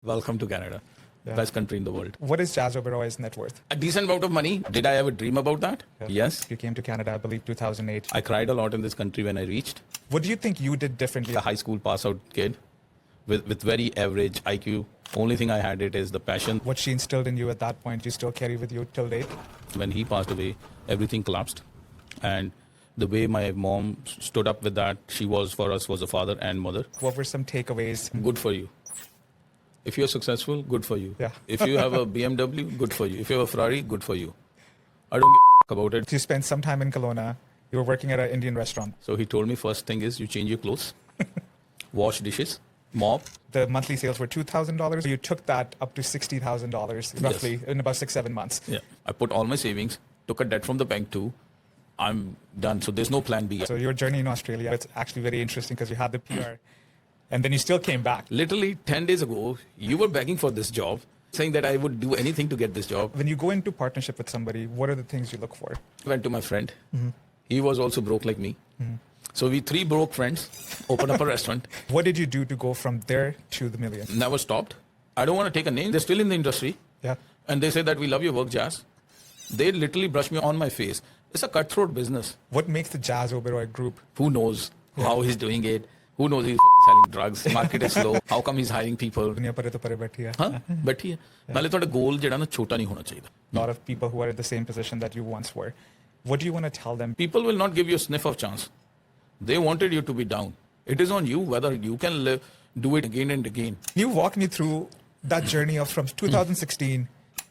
Welcome to Canada, best country in the world. What is Jas Oberoi's net worth? A decent amount of money. Did I ever dream about that? Yes. You came to Canada, I believe, 2008. I cried a lot in this country when I reached. What do you think you did differently? A high school pass out kid with very average IQ. Only thing I had it is the passion. What she instilled in you at that point, you still carry with you till date? When he passed away, everything collapsed. And the way my mom stood up with that, she was for us was a father and mother. What were some takeaways? Good for you. If you're successful, good for you. Yeah. If you have a BMW, good for you. If you have a Ferrari, good for you. I don't give a about it. You spent some time in Kelowna. You were working at an Indian restaurant. So he told me first thing is you change your clothes, wash dishes, mop. The monthly sales were $2,000. You took that up to $60,000 roughly in about 6-7 months. Yeah. I put all my savings, took a debt from the bank too. I'm done. So there's no plan B. So your journey in Australia, it's actually very interesting because you had the PR and then you still came back. Literally 10 days ago, you were begging for this job, saying that I would do anything to get this job. When you go into partnership with somebody, what are the things you look for? I went to my friend. He was also broke like me. So we three broke friends opened up a restaurant. What did you do to go from there to the million? Never stopped. I don't want to take a name. They're still in the industry. Yeah. And they say that we love your work, Jas. They literally brush me on my face. It's a cutthroat business. What makes the Jas Oberoi group? Who knows how he's doing it? Who knows he's selling drugs? Market is slow. How come he's hiring people? दुनिया परे तो परे बैठी है. हाँ बैठी है. नाले थोड़ा goal जेड़ा ना छोटा नहीं होना चाहिए. A lot of people who are in the same position that you once were. What do you want to tell them? People will not give you a sniff of chance. They wanted you to be down. It is on you whether you can do it again and again. You walk me through that journey of from 2016.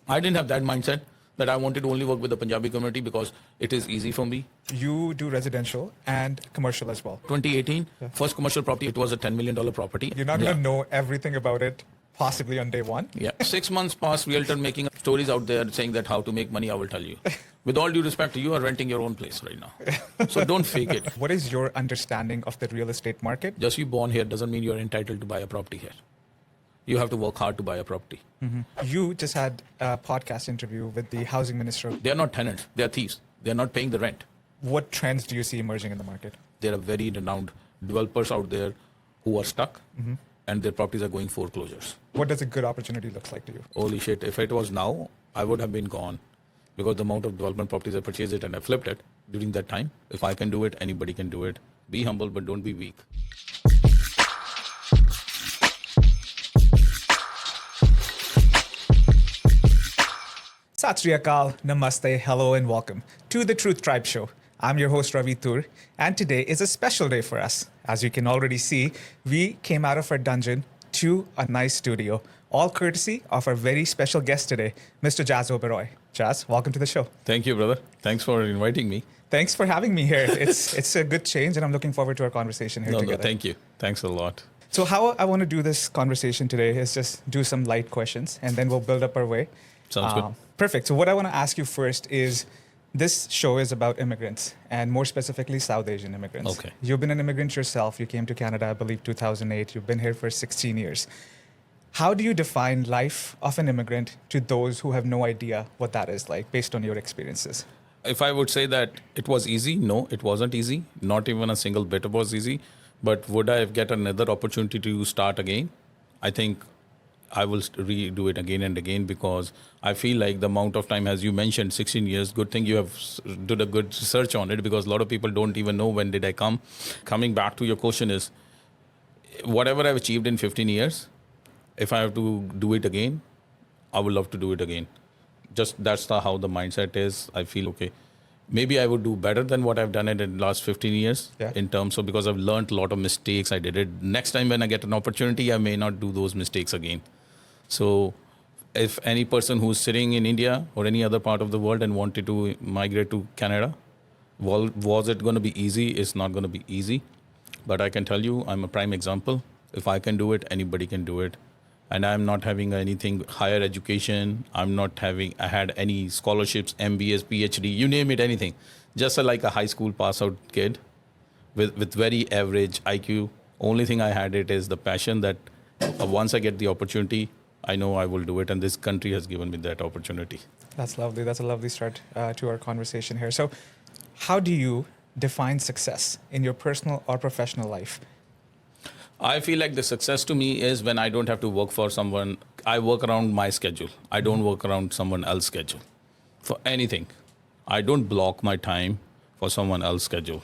I didn't have that mindset that I wanted to only work with the Punjabi community because it is easy for me. You do residential and commercial as well. 2018, first commercial property, it was a $10 million property. You're not going to know everything about it possibly on day one. Yeah. 6 months past, realtor making stories out there saying that how to make money, I will tell you. With all due respect, you are renting your own place right now. So don't fake it. What is your understanding of the real estate market? Just you born here doesn't mean you're entitled to buy a property here. You have to work hard to buy a property. You just had a podcast interview with the housing minister. They are not tenants. They are thieves. They are not paying the rent. What trends do you see emerging in the market? There are very renowned developers out there who are stuck and their properties are going foreclosures. What does a good opportunity look like to you? Holy shit, if it was now, I would have been gone. Because the amount of development properties I purchased it and I flipped it during that time. If I can do it, anybody can do it. Be humble, but don't be weak. Sat Sri Akal, Namaste, hello and welcome to the Truth Tribe Show. I'm your host Ravi Toor and today is a special day for us. As you can already see, we came out of our dungeon to a nice studio, all courtesy of our very special guest today, Mr. Jas Oberoi. Jas, welcome to the show. Thank you, brother. Thanks for inviting me. Thanks for having me here. It's a good change and I'm looking forward to our conversation here together. No, thank you. Thanks a lot. So how I want to do this conversation today is just do some light questions and then we'll build up our way. Sounds good. Perfect. So what I want to ask you first is, this show is about immigrants and more specifically South Asian immigrants. Okay. You've been an immigrant yourself. You came to Canada, I believe, 2008. You've been here for 16 years. How do you define life of an immigrant to those who have no idea what that is like based on your experiences? If I would say that it was easy, no, it wasn't easy. Not even a single bit was easy. But would I get another opportunity to start again? I think I will redo it again and again because I feel like the amount of time, as you mentioned, 16 years, good thing you have did a good research on it because a lot of people don't even know when did I come. Coming back to your question is, whatever I've achieved in 15 years, if I have to do it again, I would love to do it again. Just that's how the mindset is. I feel, okay, maybe I would do better than what I've done it in the last 15 years in terms of, because I've learned a lot of mistakes. I did it. Next time when I get an opportunity, I may not do those mistakes again. So if any person who's sitting in India or any other part of the world and wanted to migrate to Canada, was it going to be easy? It's not going to be easy. But I can tell you, I'm a prime example. If I can do it, anybody can do it. And I'm not having anything higher education. I had any scholarships, MBAs, PhD, you name it, anything. Just like a high school pass out kid with very average IQ. Only thing I had it is the passion that once I get the opportunity, I know I will do it. And this country has given me that opportunity. That's lovely. That's a lovely start to our conversation here. So how do you define success in your personal or professional life? I feel like the success to me is when I don't have to work for someone. I work around my schedule. I don't work around someone else's schedule for anything. I don't block my time for someone else's schedule.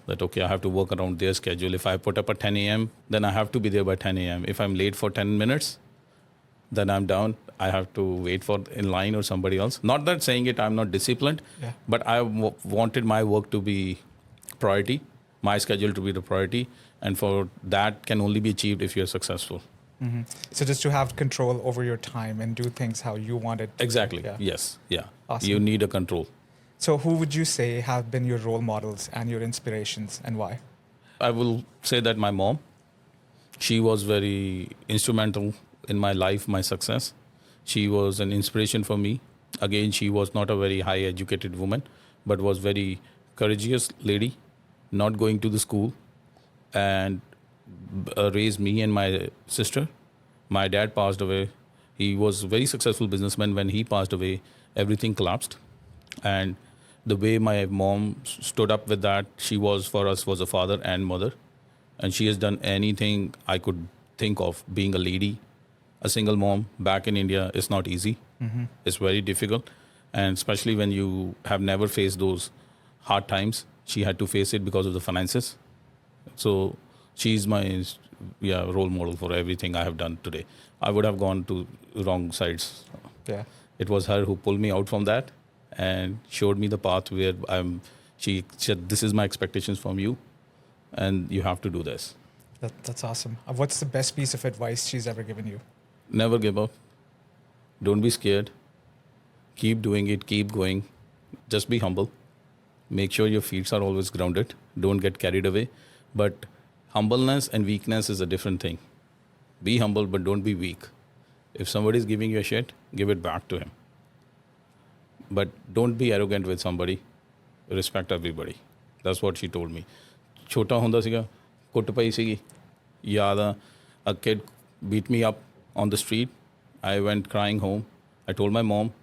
That, okay, I have to work around their schedule. If I put up at 10 a.m., then I have to be there by 10 a.m. If I'm late for 10 minutes, then I'm down. I have to wait for in line or somebody else. Not that saying it, I'm not disciplined, but I wanted my work to be priority, my schedule to be the priority. And for that can only be achieved if you're successful. So just to have control over your time and do things how you want it. Exactly. Yes. Yeah. Awesome. You need a control. So who would you say have been your role models and your inspirations and why? I will say that my mom, she was very instrumental in my life, my success. She was an inspiration for me. Again, she was not a very high educated woman, but was very courageous lady, not going to the school, and raised me and my sister. My dad passed away. He was a very successful businessman. When he passed away, everything collapsed. And the way my mom stood up with that, she was for us was a father and mother. And she has done anything I could think of. Being a lady, a single mom back in India is not easy. It's very difficult. And especially when you have never faced those hard times, she had to face it because of the finances. So she's my role model for everything I have done today. I would have gone to wrong sides. Yeah. It was her who pulled me out from that and showed me the path where she said, this is my expectations from you and you have to do this. That's awesome. What's the best piece of advice she's ever given you? Never give up. Don't be scared. Keep doing it. Keep going. Just be humble. Make sure your feet are always grounded. Don't get carried away. But humbleness and weakness is a different thing. Be humble, but don't be weak. If somebody is giving you a shit, give it back to him. But don't be arrogant with somebody. Respect everybody. That's what she told me. Chota hunda siga, kut pai sigi. Yada, a kid beat me up on the street. I went crying home. I told my mom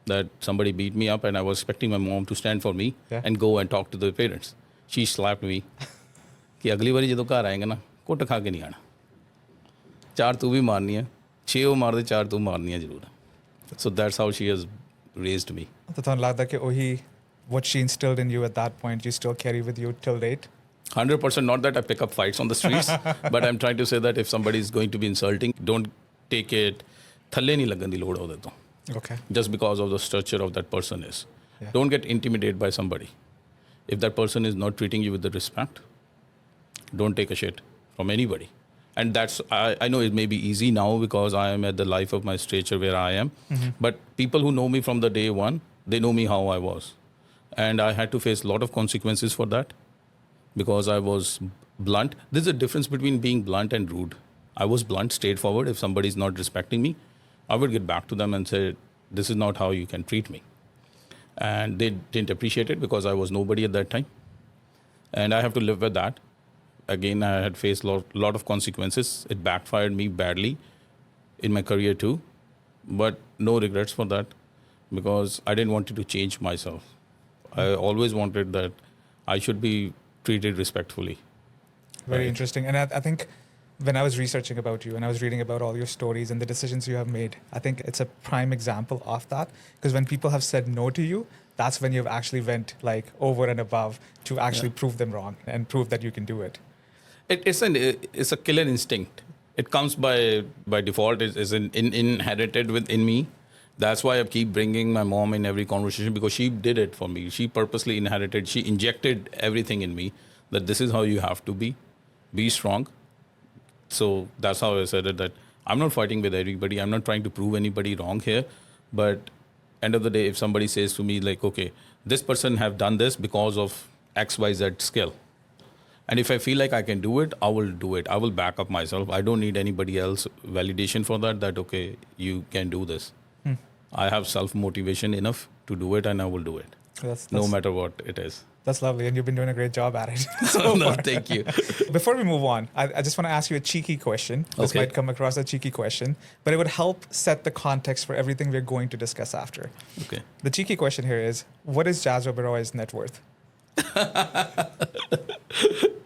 that somebody beat me up and I was expecting my mom to stand for me and go and talk to the parents. She slapped me. कि अगली बारी जो घर आएगा ना कुट खा के नहीं आना 4 तू भी मारनी है 6 वो मार दे 4 तू मारनी है जरूर. So that's how she has raised me. तो ਤੁਹਾਨੂੰ ਲੱਗਦਾ ਕਿ ਉਹੀ what she instilled in you at that point you still carry with you till date? 100%. Not that I pick up fights on the streets, but I'm trying to say that if somebody is going to be insulting, don't take it ਥੱਲੇ ਨਹੀਂ ਲੱਗਣ ਦੀ ਲੋੜ ਉਹਦੇ ਤੋਂ. Okay. Just because of the structure of that person is. Don't get intimidated by somebody. If that person is not treating you with the respect, don't take a shit from anybody. And that's, I know it may be easy now because I am at the life of my stature where I am. But people who know me from the day one, they know me how I was. And I had to face a lot of consequences for that because I was blunt. There's a difference between being blunt and rude. I was blunt, straightforward. If somebody is not respecting me, I would get back to them and say, this is not how you can treat me. And they didn't appreciate it because I was nobody at that time. And I have to live with that. Again, I had faced a lot of consequences. It backfired me badly in my career too. But no regrets for that because I didn't want to change myself. I always wanted that I should be treated respectfully. Very interesting. And I think when I was researching about you and I was reading about all your stories and the decisions you have made, I think it's a prime example of that. Because when people have said no to you, that's when you've actually went like over and above to actually prove them wrong and prove that you can do it. It's a killer instinct. It comes by default. It's inherited within me. That's why I keep bringing my mom in every conversation because she did it for me. She purposely inherited. She injected everything in me that this is how you have to be strong. So that's how I said it, that I'm not fighting with everybody. I'm not trying to prove anybody wrong here. But end of the day, if somebody says to me like, okay, this person have done this because of X, Y, Z skill. And if I feel like I can do it, I will do it. I will back up myself. I don't need anybody else validation for that, okay, you can do this. I have self-motivation enough to do it and I will do it. That's no matter what it is. That's lovely. And you've been doing a great job at it. No, thank you. Before we move on, I just want to ask you a cheeky question. This might come across a cheeky question, but it would help set the context for everything we're going to discuss after. Okay. The cheeky question here is, what is Jas Oberoi's net worth?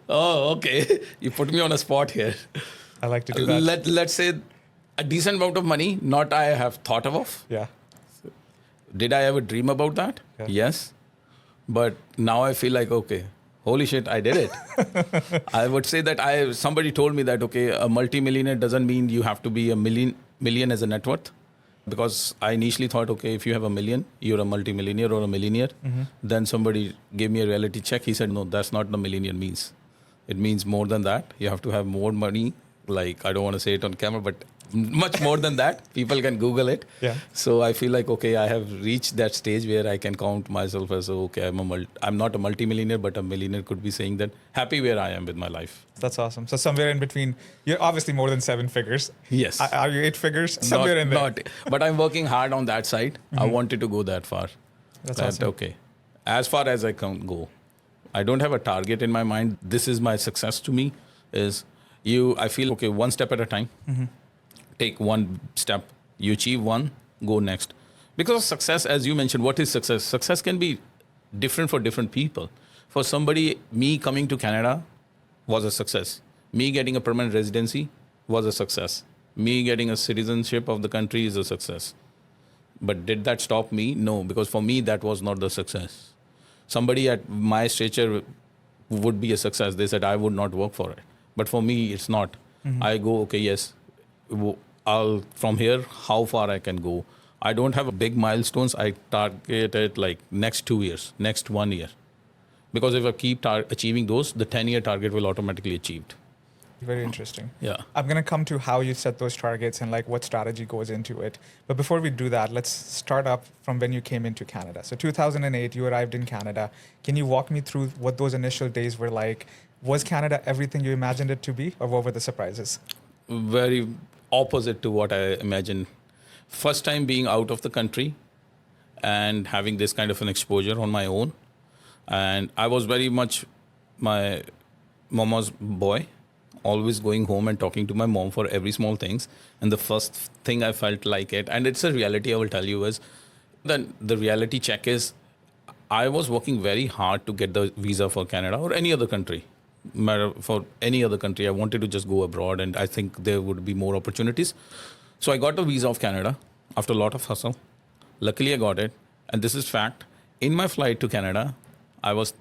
Oh, okay. You put me on a spot here. I like to do that. Let's say a decent amount of money, not I have thought of. Yeah. Did I ever dream about that? Yeah. Yes. But now I feel like, okay, holy shit, I did it. I would say that somebody told me that, okay, a multimillionaire doesn't mean you have to be a million as a net worth. Because I initially thought, okay, if you have $1 million, you're a multimillionaire or a millionaire. Then somebody gave me a reality check. He said, no, that's not the millionaire means. It means more than that. You have to have more money. Like, I don't want to say it on camera, but much more than that. People can Google it. Yeah. So I feel like, okay, I have reached that stage where I can count myself as, okay, I'm not a multimillionaire, but a millionaire could be saying that happy where I am with my life. That's awesome. So somewhere in between, you're obviously more than 7 figures. Yes. Are you 8 figures? Somewhere in there. But I'm working hard on that side. I wanted to go that far. That's awesome. Okay. As far as I can go. I don't have a target in my mind. This is my success to me is I feel, okay, one step at a time. Take one step. You achieve one, go next. Because success, as you mentioned, what is success? Success can be different for different people. For somebody, me coming to Canada was a success. Me getting a permanent residency was a success. Me getting a citizenship of the country is a success. But did that stop me? No, because for me, that was not the success. Somebody at my stature would be a success. They said, I would not work for it. But for me, it's not. I go, okay, yes, from here, how far I can go. I don't have a big milestones. I target it like next 2 years, next 1 year. Because if I keep achieving those, the 10-year target will automatically achieved. Very interesting. Yeah. I'm going to come to how you set those targets and like what strategy goes into it. But before we do that, let's start up from when you came into Canada. So 2008, you arrived in Canada. Can you walk me through what those initial days were like? Was Canada everything you imagined it to be, or what were the surprises? Very opposite to what I imagined. First time being out of the country and having this kind of an exposure on my own. And I was very much my mama's boy, always going home and talking to my mom for every small things. And the first thing I felt like it, and it's a reality I will tell you, is then the reality check is I was working very hard to get the visa for Canada or any other country. For any other country, I wanted to just go abroad, and I think there would be more opportunities. So I got a visa of Canada after a lot of hustle. Luckily, I got it. And this is fact. In my flight to Canada, I was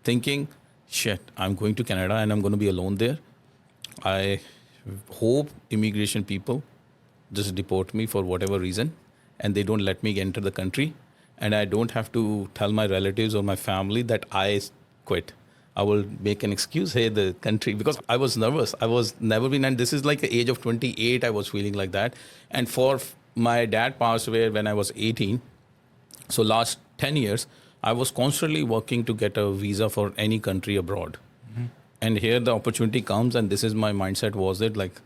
thinking, shit, I'm going to Canada and I'm going to be alone there. I hope immigration people just deport me for whatever reason and they don't let me enter the country. And I don't have to tell my relatives or my family that I quit. I will make an excuse, hey, the country, because I was nervous. I was never been, and this is like the age of 28, I was feeling like that. And my dad passed away when I was 18. So last 10 years, I was constantly working to get a visa for any country abroad. And here the opportunity comes, and this is my mindset was it like,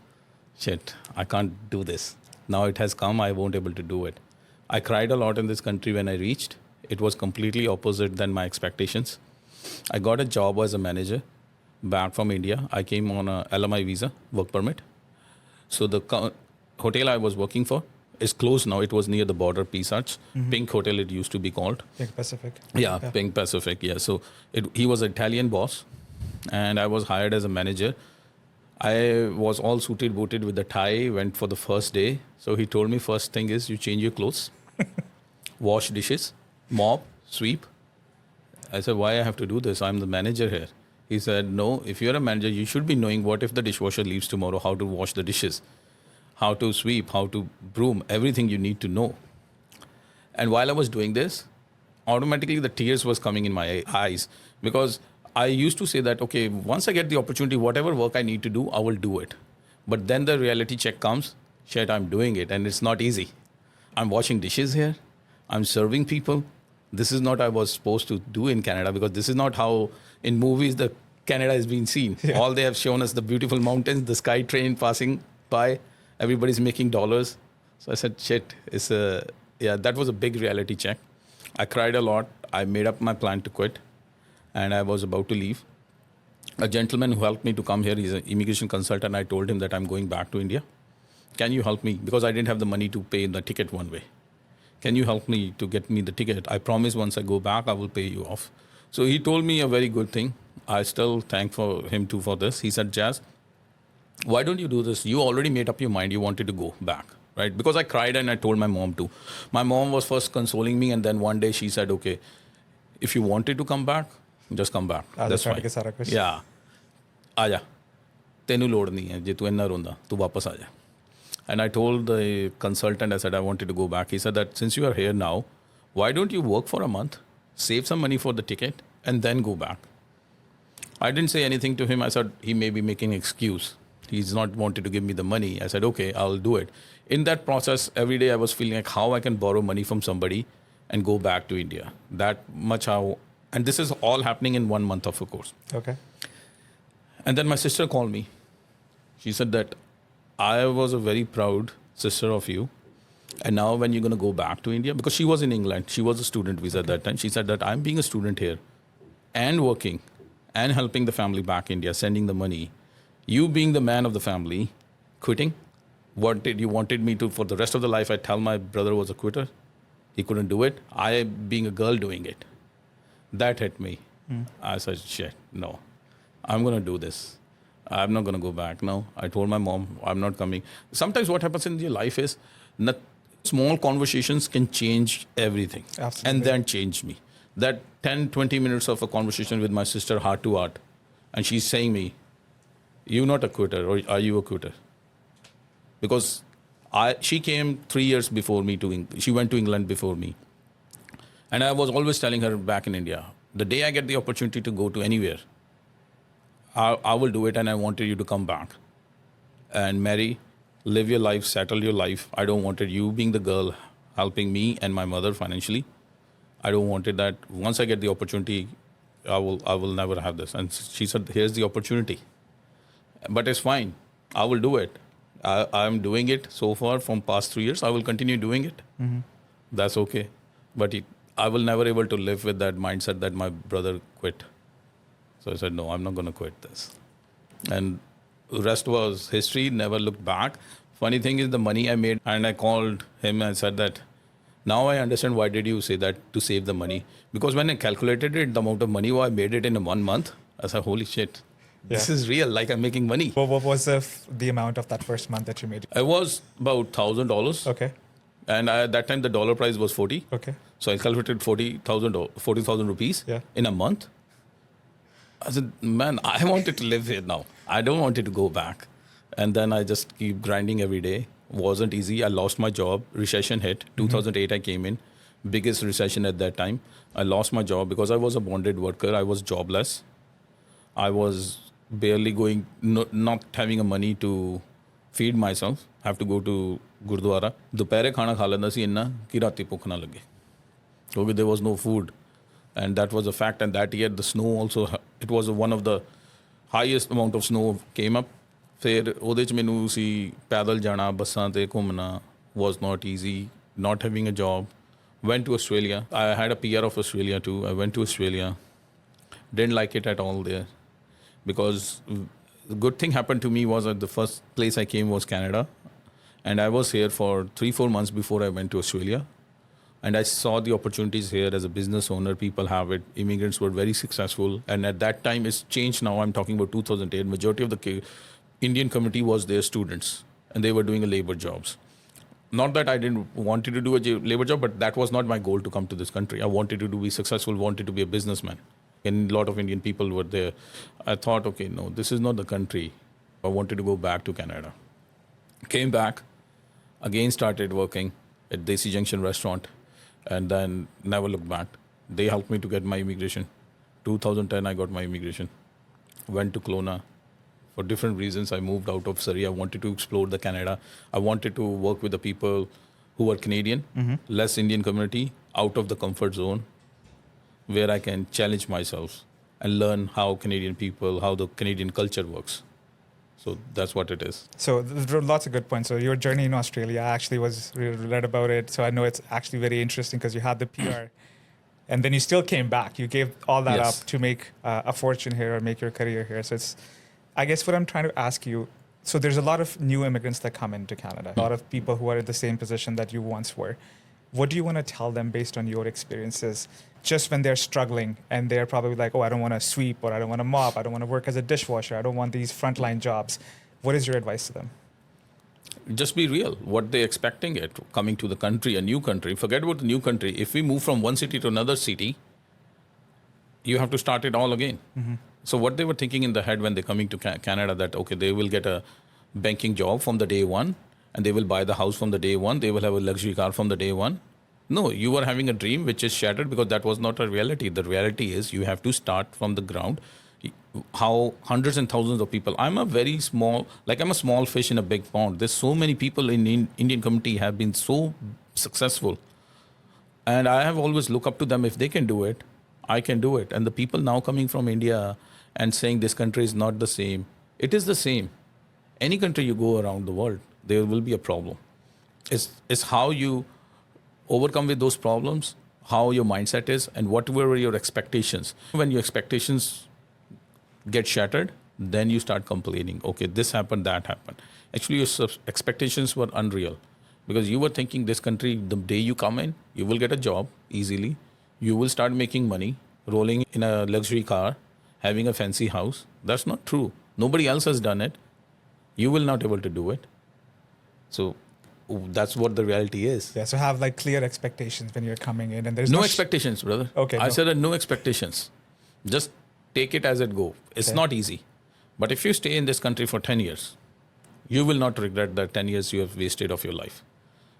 shit, I can't do this. Now it has come, I won't able to do it. I cried a lot in this country when I reached. It was completely opposite than my expectations. I got a job as a manager back from India. I came on a LMI visa, work permit. So the hotel I was working for is closed now. It was near the border, Peace Arch. Pink Hotel it used to be called. Pink Pacific. Yeah, Pink Pacific, yeah. So he was an Italian boss and I was hired as a manager. I was all suited, booted with the tie, went for the first day. So he told me first thing is you change your clothes, wash dishes, mop, sweep. I said, why I have to do this? I'm the manager here. He said, no, if you're a manager, you should be knowing what if the dishwasher leaves tomorrow, how to wash the dishes, how to sweep, how to broom, everything you need to know. And while I was doing this, automatically the tears was coming in my eyes because I used to say that, okay, once I get the opportunity, whatever work I need to do, I will do it. But then the reality check comes, shit, I'm doing it and it's not easy. I'm washing dishes here. I'm serving people. This is not I was supposed to do in Canada because this is not how in movies the Canada is being seen. Yeah. All they have shown us the beautiful mountains, the sky train passing by, everybody's making dollars. So I said, shit, that was a big reality check. I cried a lot. I made up my plan to quit and I was about to leave. A gentleman who helped me to come here, he's an immigration consultant. I told him that I'm going back to India. Can you help me? Because I didn't have the money to pay the ticket 1 way. Can you help me to get me the ticket? I promise once I go back, I will pay you off. So he told me a very good thing. I still thank for him too for this. He said, Jas, why don't you do this? You already made up your mind. You wanted to go back, right? Because I cried and I told my mom too. My mom was first consoling me, and then one day she said, okay, if you wanted to come back, just come back. That's fine. Yeah. आजा तेनू लोड़ नहीं है जे तू इन्ना रोंदा तू वापस आ जा. And I told the consultant, I said, I wanted to go back. He said that since you are here now, why don't you work for a month, save some money for the ticket, and then go back? I didn't say anything to him. I said, he may be making an excuse. He's not wanted to give me the money. I said, okay, I'll do it. In that process, every day I was feeling like how I can borrow money from somebody and go back to India. That much how, and this is all happening in 1 month of a course. Okay. And then my sister called me. She said that I was a very proud sister of you. And now when you're going to go back to India, because she was in England, she was a student visa at that time. She said that I'm being a student here and working and helping the family back India, sending the money. You being the man of the family, quitting. You wanted me to, for the rest of the life, I tell my brother was a quitter. He couldn't do it. I being a girl doing it. That hit me. I said, shit, no. I'm going to do this. I'm not going to go back. No, I told my mom, I'm not coming. Sometimes what happens in your life is small conversations can change everything. Absolutely. And then change me. That 10, 20 minutes of a conversation with my sister, heart to heart, and she's saying me, you're not a quitter, or are you a quitter? Because she came 3 years before me she went to England before me. And I was always telling her back in India, the day I get the opportunity to go to anywhere, I will do it, and I wanted you to come back and marry, live your life, settle your life. I don't wanted you being the girl helping me and my mother financially. I don't wanted that. Once I get the opportunity, I will never have this. And she said, here's the opportunity. But it's fine. I will do it. I'm doing it so far from past 3 years. I will continue doing it. Mm-hmm. That's okay. But I will never able to live with that mindset that my brother quit. So I said, no, I'm not going to quit this. And the rest was history, never looked back. Funny thing is the money I made, and I called him and said that, now I understand why did you say that to save the money. Because when I calculated it, the amount of money I made it in 1 month, I said, holy shit, this is real, like I'm making money. Well, what was the amount of that first month that you made? It was about $1,000. Okay. And at that time, the dollar price was 40. Okay. So I calculated 40,000 rupees in a month. I said, man, I wanted to live here now. I don't want it to go back. And then I just keep grinding every day. Wasn't easy. I lost my job. Recession hit. 2008 I came in. Biggest recession at that time. I lost my job because I was a bonded worker. I was jobless. I was barely going, not having a money to feed myself. Have to go to Gurdwara. दोपहरे खाना खा लेना सी इन्ना कि राती भुख ना लगे. Because there was no food. And that was a fact. And that year, the snow also, it was one of the highest amount of snow came up. फिर ਉਹਦੇ ਚ ਮੈਨੂੰ ਸੀ ਪੈਦਲ ਜਾਣਾ ਬੱਸਾਂ ਤੇ ਘੁੰਮਣਾ was not easy. Not having a job. Went to Australia. I had a PR of Australia too. I went to Australia. Didn't like it at all there. Because the good thing happened to me was that the first place I came was Canada. And I was here for 3-4 months before I went to Australia. And I saw the opportunities here as a business owner. People have it. Immigrants were very successful. And at that time, it's changed now. I'm talking about 2008. Majority of the Indian community was their students. And they were doing labor jobs. Not that I didn't want to do a labor job, but that was not my goal to come to this country. I wanted to be successful, wanted to be a businessman. And a lot of Indian people were there. I thought, okay, no, this is not the country. I wanted to go back to Canada. Came back, again started working at Desi Junction restaurant, and then never looked back. They helped me to get my immigration. 2010, I got my immigration. Went to Kelowna. For different reasons, I moved out of Surrey. I wanted to explore the Canada. I wanted to work with the people who were Canadian, less Indian community, out of the comfort zone, where I can challenge myself and learn how Canadian people, how the Canadian culture works. So that's what it is. So there are lots of good points. So your journey in Australia, I actually read about it. So I know it's actually very interesting because you had the PR and then you still came back. You gave all that up to make a fortune here or make your career here. So it's, I guess what I'm trying to ask you, so there's a lot of new immigrants that come into Canada, a lot of people who are in the same position that you once were. what do you want to tell them based on your experiences? Just when they're struggling and they're probably like, oh, I don't want to sweep, or I don't want to mop, I don't want to work as a dishwasher, I don't want these frontline jobs. What is your advice to them? Just be real. What they're expecting it coming to the country, a new country. Forget about the new country. If we move from one city to another city, you have to start it all again. So what they were thinking in the head when they're coming to Canada, that okay, they will get a banking job from the day one, and they will buy the house from the day one, they will have a luxury car from the day one. No, you are having a dream which is shattered because that was not a reality. The reality is you have to start from the ground. How hundreds and thousands of people. I'm a small fish in a big pond. There's so many people in Indian community have been so successful. And I have always looked up to them. If they can do it, I can do it. And the people now coming from India and saying this country is not the same. It is the same. Any country you go around the world, there will be a problem. It's how you overcome with those problems, how your mindset is, and what were your expectations. When your expectations get shattered, then you start complaining. Okay, this happened, that happened. Actually, your expectations were unreal because you were thinking this country, the day you come in, you will get a job easily. You will start making money, rolling in a luxury car, having a fancy house. That's not true. Nobody else has done it. You will not able to do it. So that's what the reality is. Yeah, so have like clear expectations when you're coming in, and there's No expectations, brother. Okay, I no. said no expectations. Just take it as it go. It's Okay. not easy. But if you stay in this country for 10 years, you will not regret that 10 years you have wasted of your life.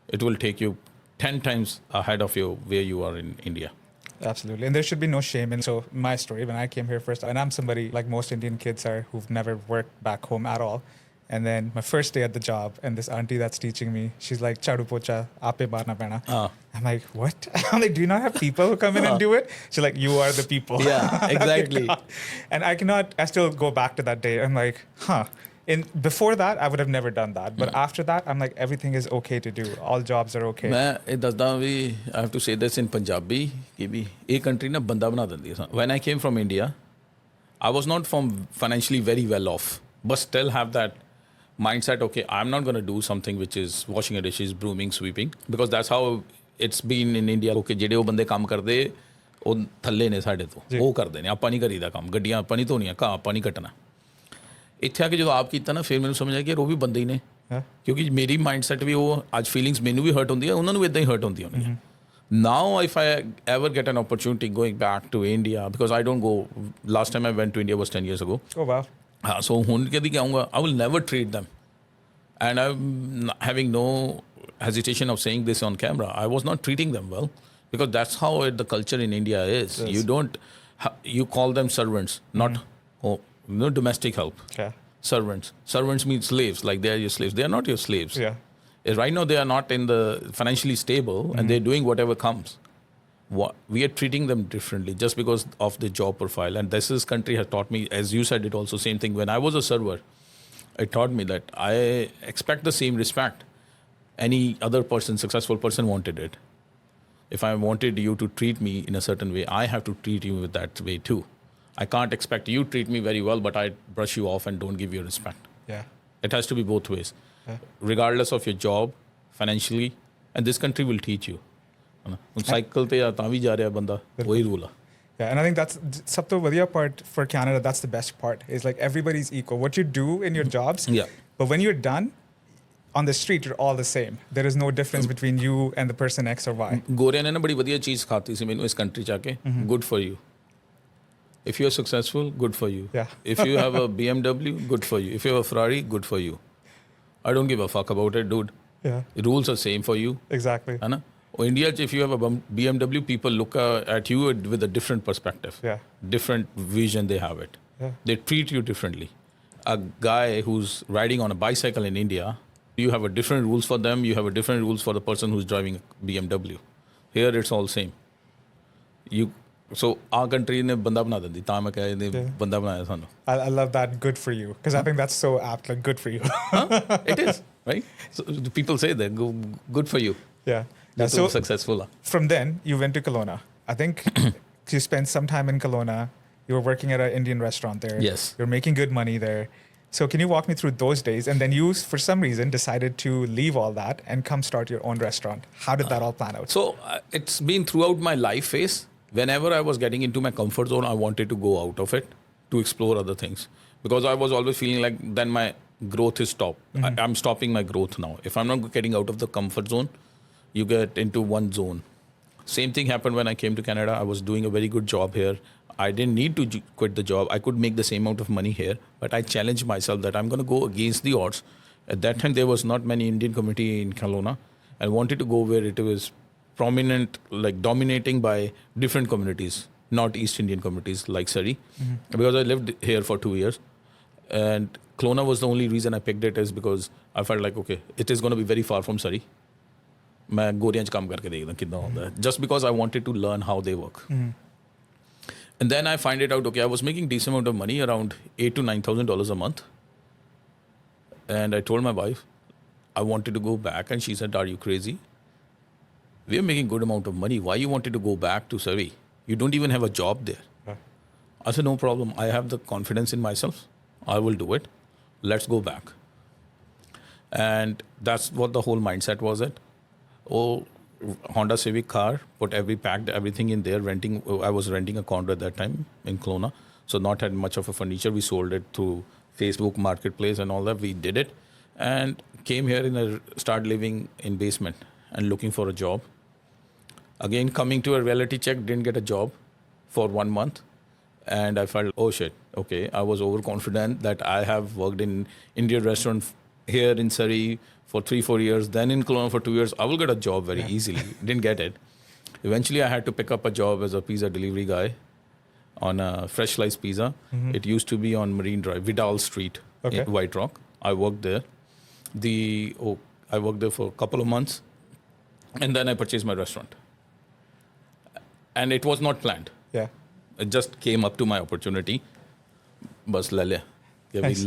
It will take you 10 times ahead of where you are in India. Absolutely. And there should be no shame in. So my story, when I came here first, and I'm somebody like most Indian kids are who've never worked back home at all. And then my first day at the job, and this auntie that's teaching me, she's like, "Chadu pocha, ape barna pena." I'm like, "What?" I'm like, "Do you not have people who come in and do it?" She's like, "You are the people." Yeah, exactly. And I still go back to that day. I'm like, huh. Before that, I would have never done that. But after that, I'm like, everything is okay to do. All jobs are okay. I have to say this in Punjabi, a country na banda bana dendi hai. When I came from India, I was not from financially very well off, but still have that mindset, okay, I'm not going to do something which is washing a dishes, brooming, sweeping, because that's how it's been in India. Okay, ਜਿਹੜੇ ਉਹ ਬੰਦੇ ਕੰਮ ਕਰਦੇ ਉਹ ਥੱਲੇ ਨੇ ਸਾਡੇ ਤੋਂ ਉਹ ਕਰਦੇ ਨੇ ਆਪਾਂ ਨਹੀਂ ਕਰੀਦਾ ਕੰਮ ਗੱਡੀਆਂ ਆਪਾਂ ਨਹੀਂ ਧੋਣੀਆਂ ਘਾਹ ਆਪਾਂ ਨਹੀਂ ਕੱਟਣਾ ਇੱਥੇ ਆ ਕੇ ਜਦੋਂ ਆਪ ਕੀਤਾ ਨਾ ਫਿਰ ਮੈਨੂੰ ਸਮਝ ਆਇਆ ਕਿ ਉਹ ਵੀ ਬੰਦੇ ਹੀ ਨੇ ਕਿਉਂਕਿ ਮੇਰੀ ਮਾਈਂਡਸੈਟ ਵੀ ਉਹ ਅੱਜ ਫੀਲਿੰਗਸ ਮੈਨੂੰ ਵੀ ਹਰਟ ਹੁੰਦੀ ਹੈ ਉਹਨਾਂ ਨੂੰ ਇਦਾਂ ਹੀ ਹਰਟ ਹੁੰਦੀ ਹੋਣੀ Now, if I ever get an opportunity going back to India, because I don't go, last time I went to India was 10 years ago. Oh, wow. So, I will never treat them. And I'm having no hesitation of saying this on camera. I was not treating them well because that's how the culture in India is. Yes. You don't, you call them servants, not no domestic help. Yeah. Servants. Servants mean slaves, like they are your slaves. They are not your slaves. Yeah. Right now, they are not in the financially stable and they're doing whatever comes. We are treating them differently just because of the job profile. And this country has taught me, as you said, it also same thing. When I was a server, it taught me that I expect the same respect. Any other person, successful person wanted it. If I wanted you to treat me in a certain way, I have to treat you with that way too. I can't expect you treat me very well, but I brush you off and don't give you respect. Yeah. It has to be both ways. Regardless of your job, financially, and this country will teach you. Cycle te ya taan vi ja reha banda, wahi rule hai. Yeah, and I think that's sab to vadiya part for Canada. That's the best part. Is like everybody's equal. What you do in your jobs, Yeah. but when you're done, on the street you're all the same. There is no difference between you and the person X or Y. ਗੋਰਿਆਂ ਨੇ ਨਾ ਬੜੀ ਵਧੀਆ ਚੀਜ਼ ਖਾਤੀ ਸੀ ਮੈਨੂੰ ਇਸ country ਚ ਆ ਕੇ good for you. If you're successful, good for you. Yeah. If you have a BMW, good for you. If you have a Ferrari, good for you. I don't give a fuck about it, dude. Yeah. The rules are same for you. Exactly. है ना? India, if you have a BMW, people look at you with a different perspective. Yeah. Different vision they have it. Yeah. They treat you differently. A guy who's riding on a bicycle in India, you have a different rules for them. You have a different rules for the person who's driving a BMW. Here it's all same. So our country ne banda bana dendi. Ta main keh ne banda banaya sanu. I love that. Good for you, because I think that's so apt. Like good for you. It is, right? So the people say that good for you. Yeah. You're so successful. From then you went to Kelowna. I think you spent some time in Kelowna. You were working at an Indian restaurant there. Yes. You're making good money there. So can you walk me through those days? And then you, for some reason, decided to leave all that and come start your own restaurant. How did that all plan out? So it's been throughout my life phase. Whenever I was getting into my comfort zone, I wanted to go out of it to explore other things. Because I was always feeling like then my growth is stopped. I'm stopping my growth now. If I'm not getting out of the comfort zone, you get into one zone. Same thing happened when I came to Canada. I was doing a very good job here. I didn't need to quit the job. I could make the same amount of money here, but I challenged myself that I'm going to go against the odds. At that time, there was not many Indian community in Kelowna. I wanted to go where it was prominent, like dominating by different communities, not East Indian communities like Surrey, because I lived here for 2 years. And Kelowna was the only reason I picked it is because I felt like, okay, it is going to be very far from Surrey. मैं गोरियां च काम करके देखता कितना होता है. Just because I wanted to learn how they work. And then I find it out, okay, I was making decent amount of money, around $8,000 to $9,000 a month. And I told my wife, I wanted to go back. And she said, are you crazy? We are making good amount of money. Why you wanted to go back to Surrey? You don't even have a job there. Yeah. I said, no problem. I have the confidence in myself. I will do it. Let's go back. And that's what the whole mindset was at. Oh, Honda Civic car, packed everything in there, I was renting a condo at that time in Kelowna, so not had much of a furniture. We sold it through Facebook Marketplace and all that. We did it and came here start living in basement and looking for a job. Again, coming to a reality check, didn't get a job for 1 month. And I felt, oh shit, okay. I was overconfident that I have worked in Indian restaurant here in Surrey for 3-4 years, then in Kelowna for 2 years, I will get a job very easily. Didn't get it. Eventually, I had to pick up a job as a pizza delivery guy on a fresh sliced pizza. It used to be on Marine Drive, Vidal Street in White Rock. I worked there. I worked there for a couple of months, and then I purchased my restaurant. And it was not planned. Yeah. It just came up to my opportunity. Bas le le. Nice.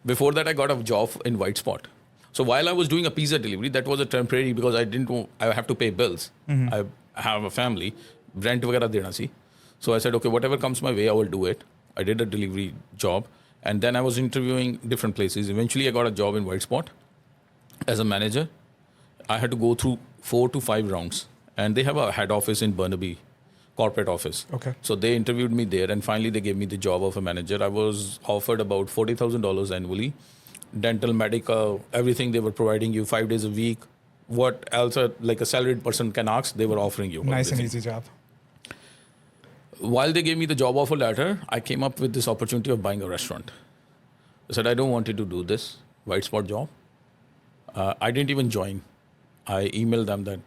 Before that, I got a job in White Spot. So while I was doing a pizza delivery, that was a temporary because I didn't know I have to pay bills. I have a family, rent वगैरह देना सी. So I said, okay, whatever comes my way, I will do it. I did a delivery job, and then I was interviewing different places. Eventually, I got a job in White Spot as a manager. I had to go through 4 to 5 rounds, and they have a head office in Burnaby, corporate office. Okay. So they interviewed me there, and finally they gave me the job of a manager. I was offered about $40,000 annually. Dental, medical, everything they were providing you 5 days a week. What else like a salaried person can ask, they were offering you. Nice and easy job. While they gave me the job offer letter, I came up with this opportunity of buying a restaurant. I said, I don't want you to do this White Spot job. I didn't even join. I emailed them that,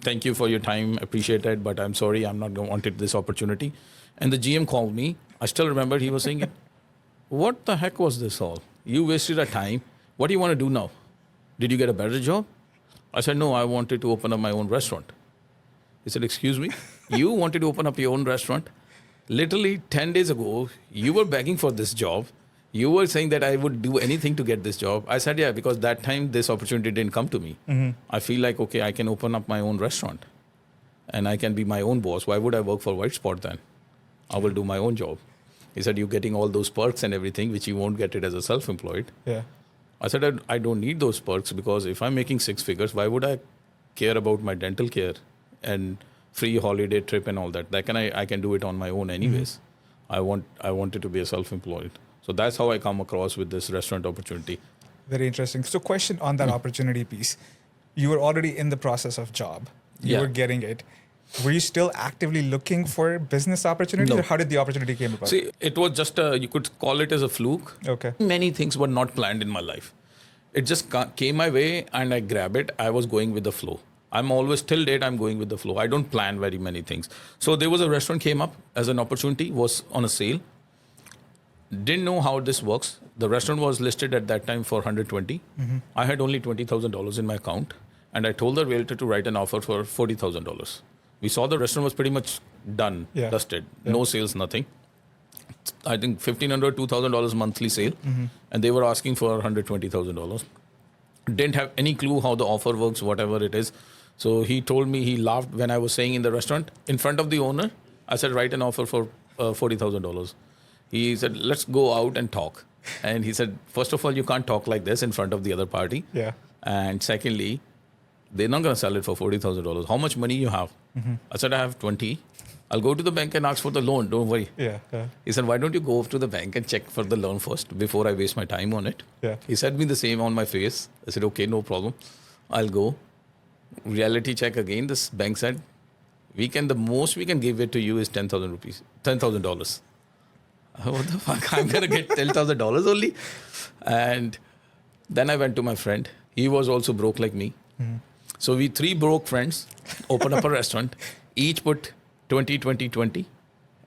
thank you for your time, appreciate it, but I'm sorry, I'm not going to want this opportunity. And the GM called me. I still remember he was saying, what the heck was this all? You wasted our time. What do you want to do now? Did you get a better job? I said, no, I wanted to open up my own restaurant. He said, excuse me, you wanted to open up your own restaurant? Literally 10 days ago, you were begging for this job. You were saying that I would do anything to get this job. I said, yeah, because that time this opportunity didn't come to me. I feel like, okay, I can open up my own restaurant and I can be my own boss. Why would I work for White Spot then? I will do my own job. He said, you're getting all those perks and everything, which you won't get it as a self-employed. Yeah. I said, I don't need those perks because if I'm making 6 figures, why would I care about my dental care and free holiday trip and all that? I can do it on my own anyways. I wanted to be a self-employed. So that's how I come across with this restaurant opportunity. Very interesting. So question on that opportunity piece. You were already in the process of job. You were getting it. Were you still actively looking for business opportunities? No. Or how did the opportunity came about? See, it was just you could call it as a fluke. Okay. Many things were not planned in my life. It just came my way and I grabbed it. I was going with the flow. I'm always, till date, I'm going with the flow. I don't plan very many things. So there was a restaurant came up as an opportunity, was on a sale. Didn't know how this works. The restaurant was listed at that time for 120. I had only $20,000 in my account. And I told the realtor to write an offer for $40,000. We saw the restaurant was pretty much done, dusted. No sales, nothing. I think $1,500, $2,000 monthly sale. And they were asking for $120,000. Didn't have any clue how the offer works, whatever it is. So he told me, he laughed when I was saying in the restaurant, in front of the owner, I said, write an offer for $40,000. He said, let's go out and talk. And he said, first of all, you can't talk like this in front of the other party. Yeah. And secondly, they're not going to sell it for $40,000. How much money you have? I said, I have 20. I'll go to the bank and ask for the loan. Don't worry. Yeah. He said, why don't you go to the bank and check for the loan first before I waste my time on it? Yeah. He said me the same on my face. I said, okay, no problem. I'll go. Reality check again. This bank said, the most we can give it to you is 10,000 rupees, $10,000. What the fuck? I'm going to get $10,000 only? And then I went to my friend. He was also broke like me. So we three broke friends opened up a restaurant. Each put 20, 20, 20.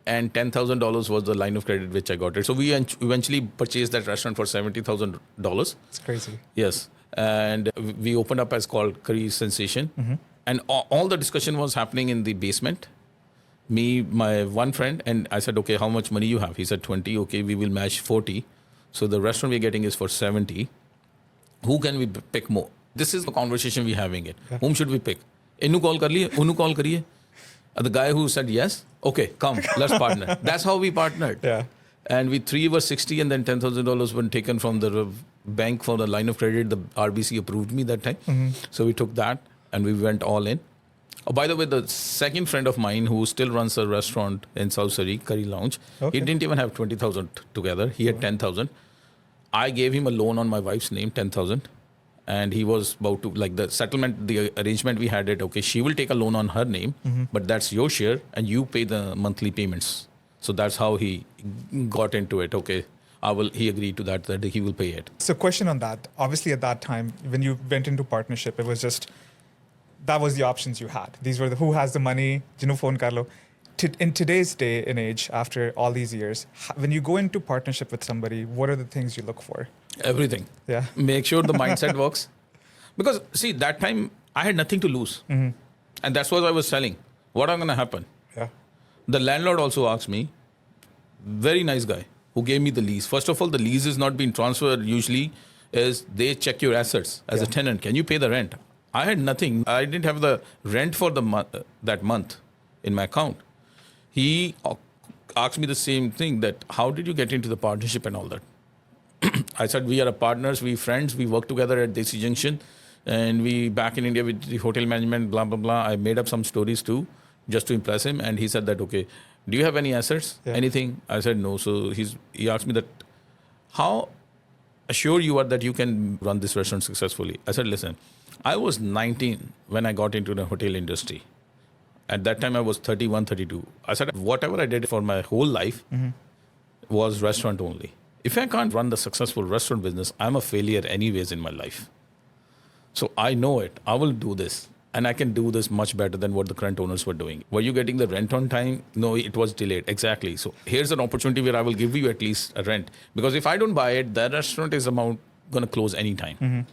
And $10,000 was the line of credit which I got it. So we eventually purchased that restaurant for $70,000. It's crazy. Yes. And we opened up as called Curry Sensation. And all the discussion was happening in the basement. Me, my one friend, and I said, okay, how much money you have? He said 20. Okay, we will match 40. So the restaurant we're getting is for 70. Who can we pick more? This is the conversation we're having it. Yeah. Whom should we pick? Innu call kar liye? Unu call kariye? The guy who said yes, okay, come, let's partner. That's how we partnered. Yeah. And we three were 60, and then $10,000 were taken from the bank for the line of credit. The RBC approved me that time. So we took that and we went all in. Oh, by the way, the second friend of mine who still runs a restaurant in South Surrey, Curry Lounge, he didn't even have 20,000 together. He had 10,000. I gave him a loan on my wife's name, 10,000. And he was about to, like the settlement, the arrangement we had it, okay, she will take a loan on her name, but that's your share and you pay the monthly payments. So that's how he got into it. Okay, he agreed to that he will pay it. So question on that. Obviously at that time, when you went into partnership, it was just, that was the options you had. These were who has the money, Jinu phone Carlo. In today's day and age, after all these years, when you go into partnership with somebody, what are the things you look for? Everything. Yeah. Make sure the mindset works. Because, see, that time I had nothing to lose. And that's what I was selling. What am going to happen? Yeah. The landlord also asked me, very nice guy, who gave me the lease. First of all, the lease is not being transferred usually, is they check your assets as a tenant. Can you pay the rent? I had nothing. I didn't have the rent for the that month in my account. He asked me the same thing, that how did you get into the partnership and all that? I said, we are partners, we friends, we work together at Desi Junction, and we back in India with the hotel management, blah, blah, blah. I made up some stories too, just to impress him. And he said that, okay, do you have any assets, anything? I said, no. So he asked me that, how assured you are that you can run this restaurant successfully? I said, listen, I was 19 when I got into the hotel industry. At that time, I was 31, 32. I said, whatever I did for my whole life was restaurant only. If I can't run the successful restaurant business, I'm a failure anyways in my life. So I know it. I will do this. And I can do this much better than what the current owners were doing. Were you getting the rent on time? No, it was delayed. Exactly. So here's an opportunity where I will give you at least a rent. Because if I don't buy it, that restaurant is going to close anytime.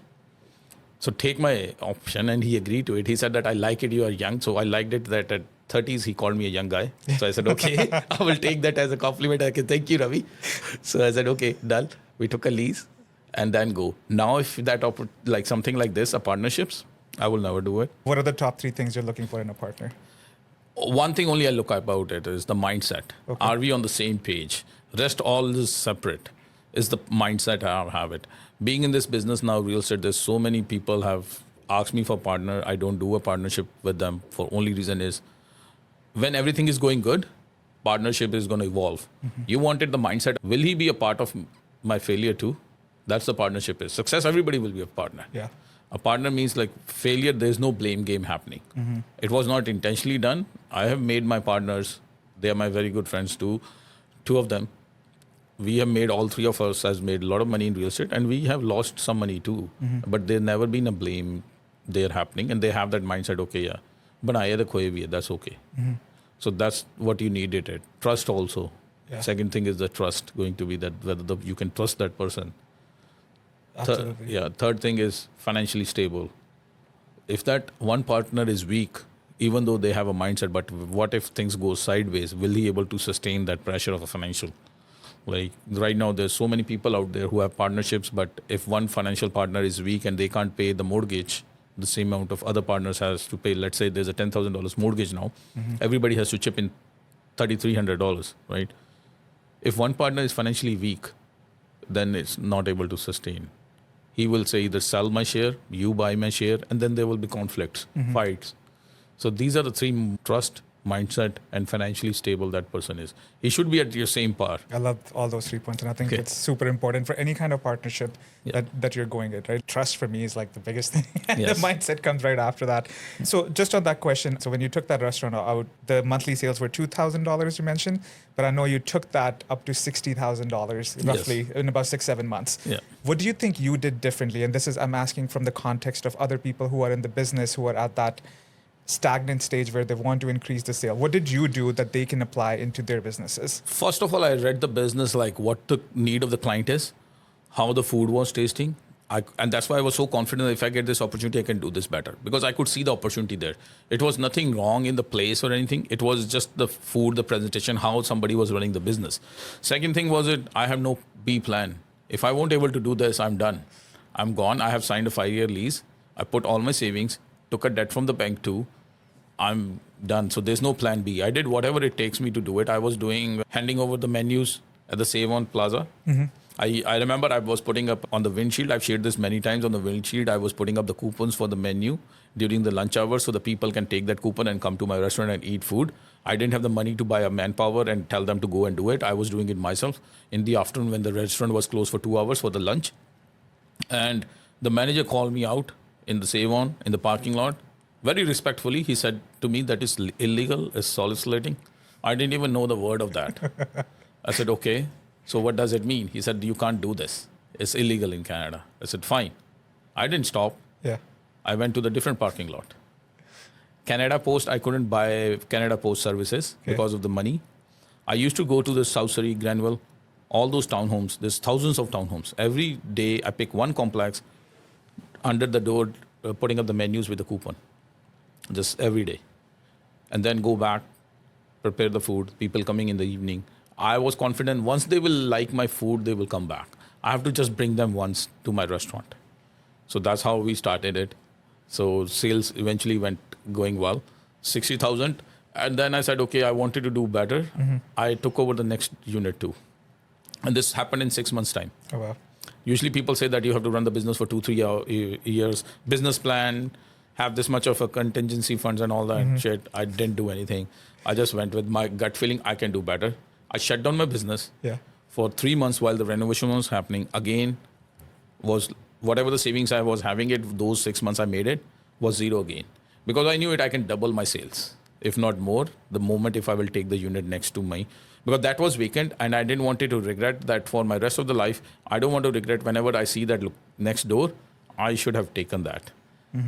So take my option, and he agreed to it. He said that I like it, you are young. So I liked it that at 30s, he called me a young guy. So I said, okay, I will take that as a compliment. I can thank you, Ravi. So I said, okay, done. We took a lease and then go. Now, if that, like something like this, a partnerships, I will never do it. What are the top 3 things you're looking for in a partner? One thing only I look about it is the mindset. Okay. Are we on the same page? Rest all is separate. Is the mindset I have it. Being in this business now, real estate, there's so many people have asked me for partner. I don't do a partnership with them for only reason is when everything is going good, partnership is going to evolve. You wanted the mindset. Will he be a part of my failure too? That's the partnership is. Success, everybody will be a partner. Yeah. A partner means like failure, there's no blame game happening. It was not intentionally done. I have made my partners, they are my very good friends too, 2 of them. We have made, all 3 of us has made a lot of money in real estate, and we have lost some money too. But there's never been a blame there happening, and they have that mindset, okay, yeah, but that's okay. So that's what you needed it. Trust also. Yeah. Second thing is the trust, going to be that whether you can trust that person. Absolutely. Third thing is financially stable. If that one partner is weak, even though they have a mindset, but what if things go sideways? Will he able to sustain that pressure of a financial? Like right now, there's so many people out there who have partnerships, but if one financial partner is weak and they can't pay the mortgage, the same amount of other partners has to pay. Let's say there's a $10,000 mortgage now. Everybody has to chip in $3,300, right? If one partner is financially weak, then it's not able to sustain. He will say either sell my share, you buy my share, and then there will be conflicts, fights. So these are the three: trust, mindset, and financially stable that person is. He should be at your same par. I love all those 3 points, and I think Okay. it's super important for any kind of partnership Yeah. that you're going at, right? Trust for me is like the biggest thing, and Yes. the mindset comes right after that. So just on that question, so when you took that restaurant out, the monthly sales were $2,000 you mentioned, but I know you took that up to $60,000 roughly in about 6-7 months. Yeah. What do you think you did differently? And this is, I'm asking from the context of other people who are in the business, who are at that stagnant stage where they want to increase the sale. What did you do that they can apply into their businesses? First of all, I read the business, like what the need of the client is, how the food was tasting. And that's why I was so confident that if I get this opportunity, I can do this better. Because I could see the opportunity there. It was nothing wrong in the place or anything. It was just the food, the presentation, how somebody was running the business. Second thing was I have no B plan. If I won't able to do this, I'm done. I'm gone. I have signed a 5-year lease. I put all my savings, took a debt from the bank too. I'm done. So there's no plan B. I did whatever it takes me to do it. I was handing over the menus at the Save On Plaza. I remember I was putting up on the windshield. I've shared this many times on the windshield. I was putting up the coupons for the menu during the lunch hour so the people can take that coupon and come to my restaurant and eat food. I didn't have the money to buy a manpower and tell them to go and do it. I was doing it myself in the afternoon when the restaurant was closed for 2 hours for the lunch. And the manager called me out in the Save On, in the parking lot. Very respectfully, he said to me, that is illegal, is soliciting. I didn't even know the word of that. I said, okay, so what does it mean? He said, you can't do this. It's illegal in Canada. I said, fine. I didn't stop. Yeah. I went to the different parking lot. Canada Post, I couldn't buy Canada Post services because of the money. I used to go to the South Surrey, Granville, all those townhomes. There's thousands of townhomes. Every day I pick one complex under the door, putting up the menus with the coupon. Just every day. And then go back, prepare the food, people coming in the evening. I was confident once they will like my food, they will come back. I have to just bring them once to my restaurant. So that's how we started it. So sales eventually went going well, 60,000. And then I said, okay, I wanted to do better. I took over the next unit too. And this happened in 6 months' time. Oh, wow. Usually people say that you have to run the business for 2-3 years, business plan, have this much of a contingency funds and all that shit. I didn't do anything. I just went with my gut feeling, I can do better. I shut down my business for 3 months while the renovation was happening. Again, was whatever the savings I was having those 6 months I made it, was zero again. Because I knew I can double my sales, if not more, the moment if I will take the unit next to me. Because that was vacant and I didn't want it to regret that for my rest of the life. I don't want to regret whenever I see that next door, I should have taken that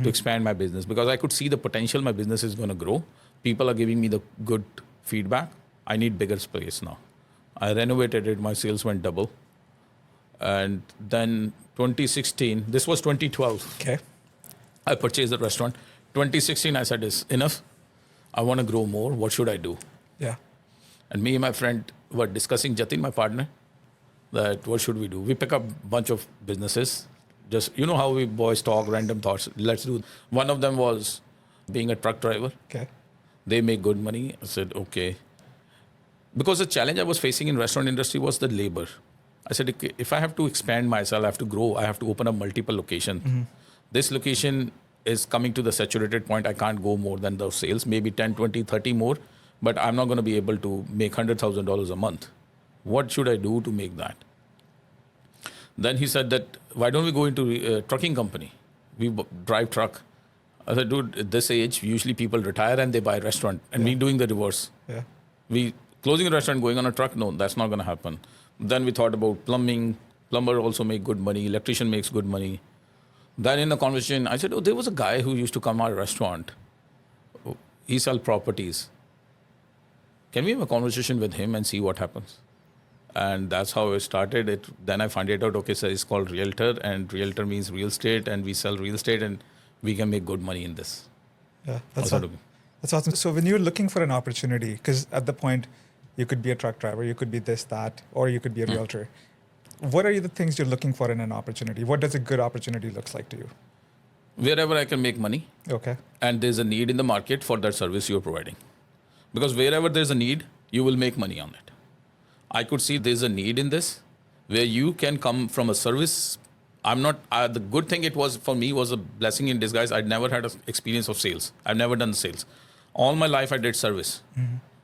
to expand my business. Because I could see the potential my business is going to grow. People are giving me the good feedback. I need bigger space now. I renovated it, my sales went double. And then 2016, this was 2012. Okay. I purchased the restaurant. 2016, I said, it's enough. I want to grow more. What should I do? Yeah. And me and my friend were discussing, Jatin, my partner, that what should we do? We pick up a bunch of businesses. Just, you know how we boys talk, random thoughts. Let's do. One of them was being a truck driver. Okay. They make good money. I said, okay. Because the challenge I was facing in restaurant industry was the labor. I said, okay, if I have to expand myself, I have to grow, I have to open up multiple locations. This location is coming to the saturated point. I can't go more than those sales, maybe 10, 20, 30 more. But I'm not going to be able to make $100,000 a month. What should I do to make that? Then he said that, why don't we go into a trucking company? We drive truck. I said, dude, at this age, usually people retire and they buy a restaurant. And we doing the reverse. Yeah. We closing a restaurant, going on a truck, no, that's not going to happen. Then we thought about plumbing. Plumber also make good money. Electrician makes good money. Then in the conversation, I said, oh, there was a guy who used to come to our restaurant. He sell properties. Can we have a conversation with him and see what happens? And that's how it started. Then I found it out, okay, so it's called realtor, and realtor means real estate, and we sell real estate, and we can make good money in this. Yeah, that's awesome. So when you're looking for an opportunity, because at the point, you could be a truck driver, you could be this, that, or you could be a realtor. What are the things you're looking for in an opportunity? What does a good opportunity look like to you? Wherever I can make money. Okay. And there's a need in the market for that service you're providing. Because wherever there's a need, you will make money on it. I could see there's a need in this. where you can come from a service. I'm not, the good thing it was for me was a blessing in disguise. I'd never had an experience of sales. I've never done sales. All my life I did service.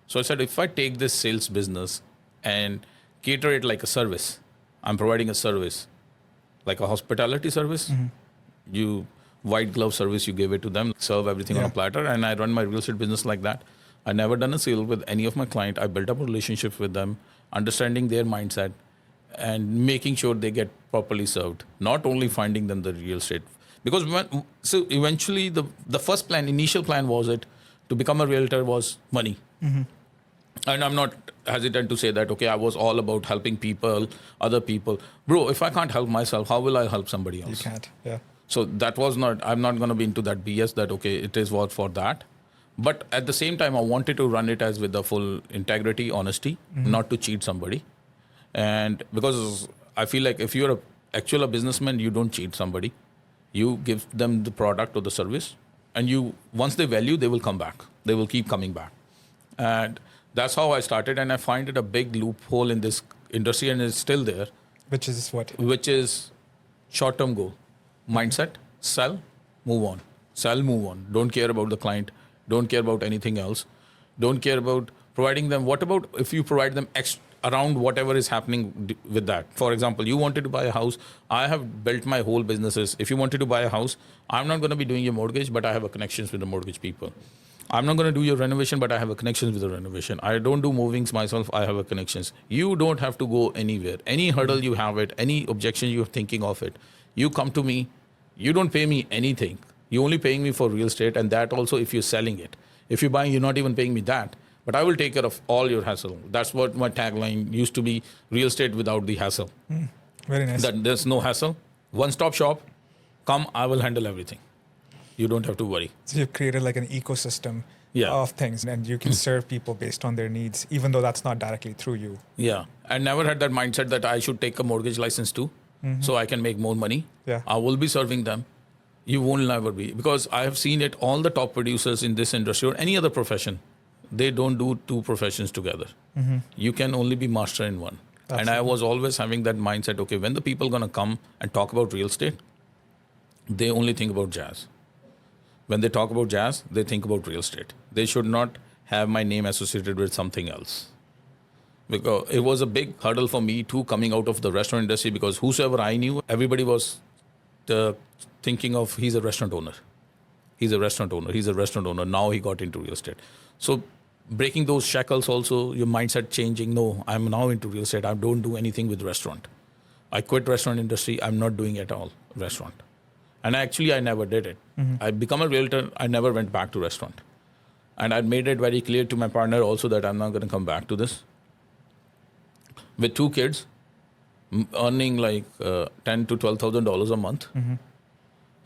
So I said, if I take this sales business and cater it like a service, I'm providing a service, like a hospitality service. You white glove service, you give it to them, serve everything on a platter, and I run my real estate business like that. I never done a sale with any of my client. I built up a relationship with them, understanding their mindset, and making sure they get properly served. Not only finding them the real estate, because so eventually the first plan, initial plan was it to become a realtor was money. And I'm not hesitant to say that, okay, I was all about helping people, other people. Bro, if I can't help myself, how will I help somebody else? You can't, yeah. So that was not, I'm not going to be into that BS that, okay, it is what for that. But at the same time, I wanted to run it as with the full integrity, honesty, not to cheat somebody. And because I feel like if you're actually a businessman, you don't cheat somebody. You give them the product or the service, and once they value, they will come back. They will keep coming back. And that's how I started, and I find it a big loophole in this industry, and it's still there. Which is what? Which is short-term goal. Mindset, sell, move on. Sell, move on. Don't care about the client. Don't care about anything else. Don't care about providing them. What about if you provide them around whatever is happening with that? For example, you wanted to buy a house. I have built my whole businesses. If you wanted to buy a house, I'm not going to be doing your mortgage, but I have a connections with the mortgage people. I'm not going to do your renovation, but I have a connections with the renovation. I don't do movings myself. I have a connections. You don't have to go anywhere. Any hurdle you have it, any objection you're thinking of it, you come to me. You don't pay me anything. You're only paying me for real estate, and that also if you're selling it. If you're buying, you're not even paying me that. But I will take care of all your hassle. That's what my tagline used to be, real estate without the hassle. Very nice. That there's no hassle. One-stop shop. Come, I will handle everything. You don't have to worry. So you've created like an ecosystem of things, and you can serve people based on their needs, even though that's not directly through you. Yeah. I never had that mindset that I should take a mortgage license too, so I can make more money. Yeah. I will be serving them. You won't never be. Because I have seen it, all the top producers in this industry or any other profession, they don't do two professions together. You can only be master in one. Absolutely. And I was always having that mindset, okay, when the people going to come and talk about real estate, they only think about jazz. When they talk about jazz, they think about real estate. They should not have my name associated with something else. Because it was a big hurdle for me too, coming out of the restaurant industry, because whosoever I knew, everybody was thinking of, he's a restaurant owner. He's a restaurant owner. He's a restaurant owner. Now he got into real estate. So breaking those shackles also, your mindset changing. No, I'm now into real estate. I don't do anything with restaurant. I quit restaurant industry. I'm not doing at all restaurant. And I never did it. I become a realtor. I never went back to restaurant. And I made it very clear to my partner also that I'm not going to come back to this. With 2 kids, earning like $10,000 to $12,000 a month,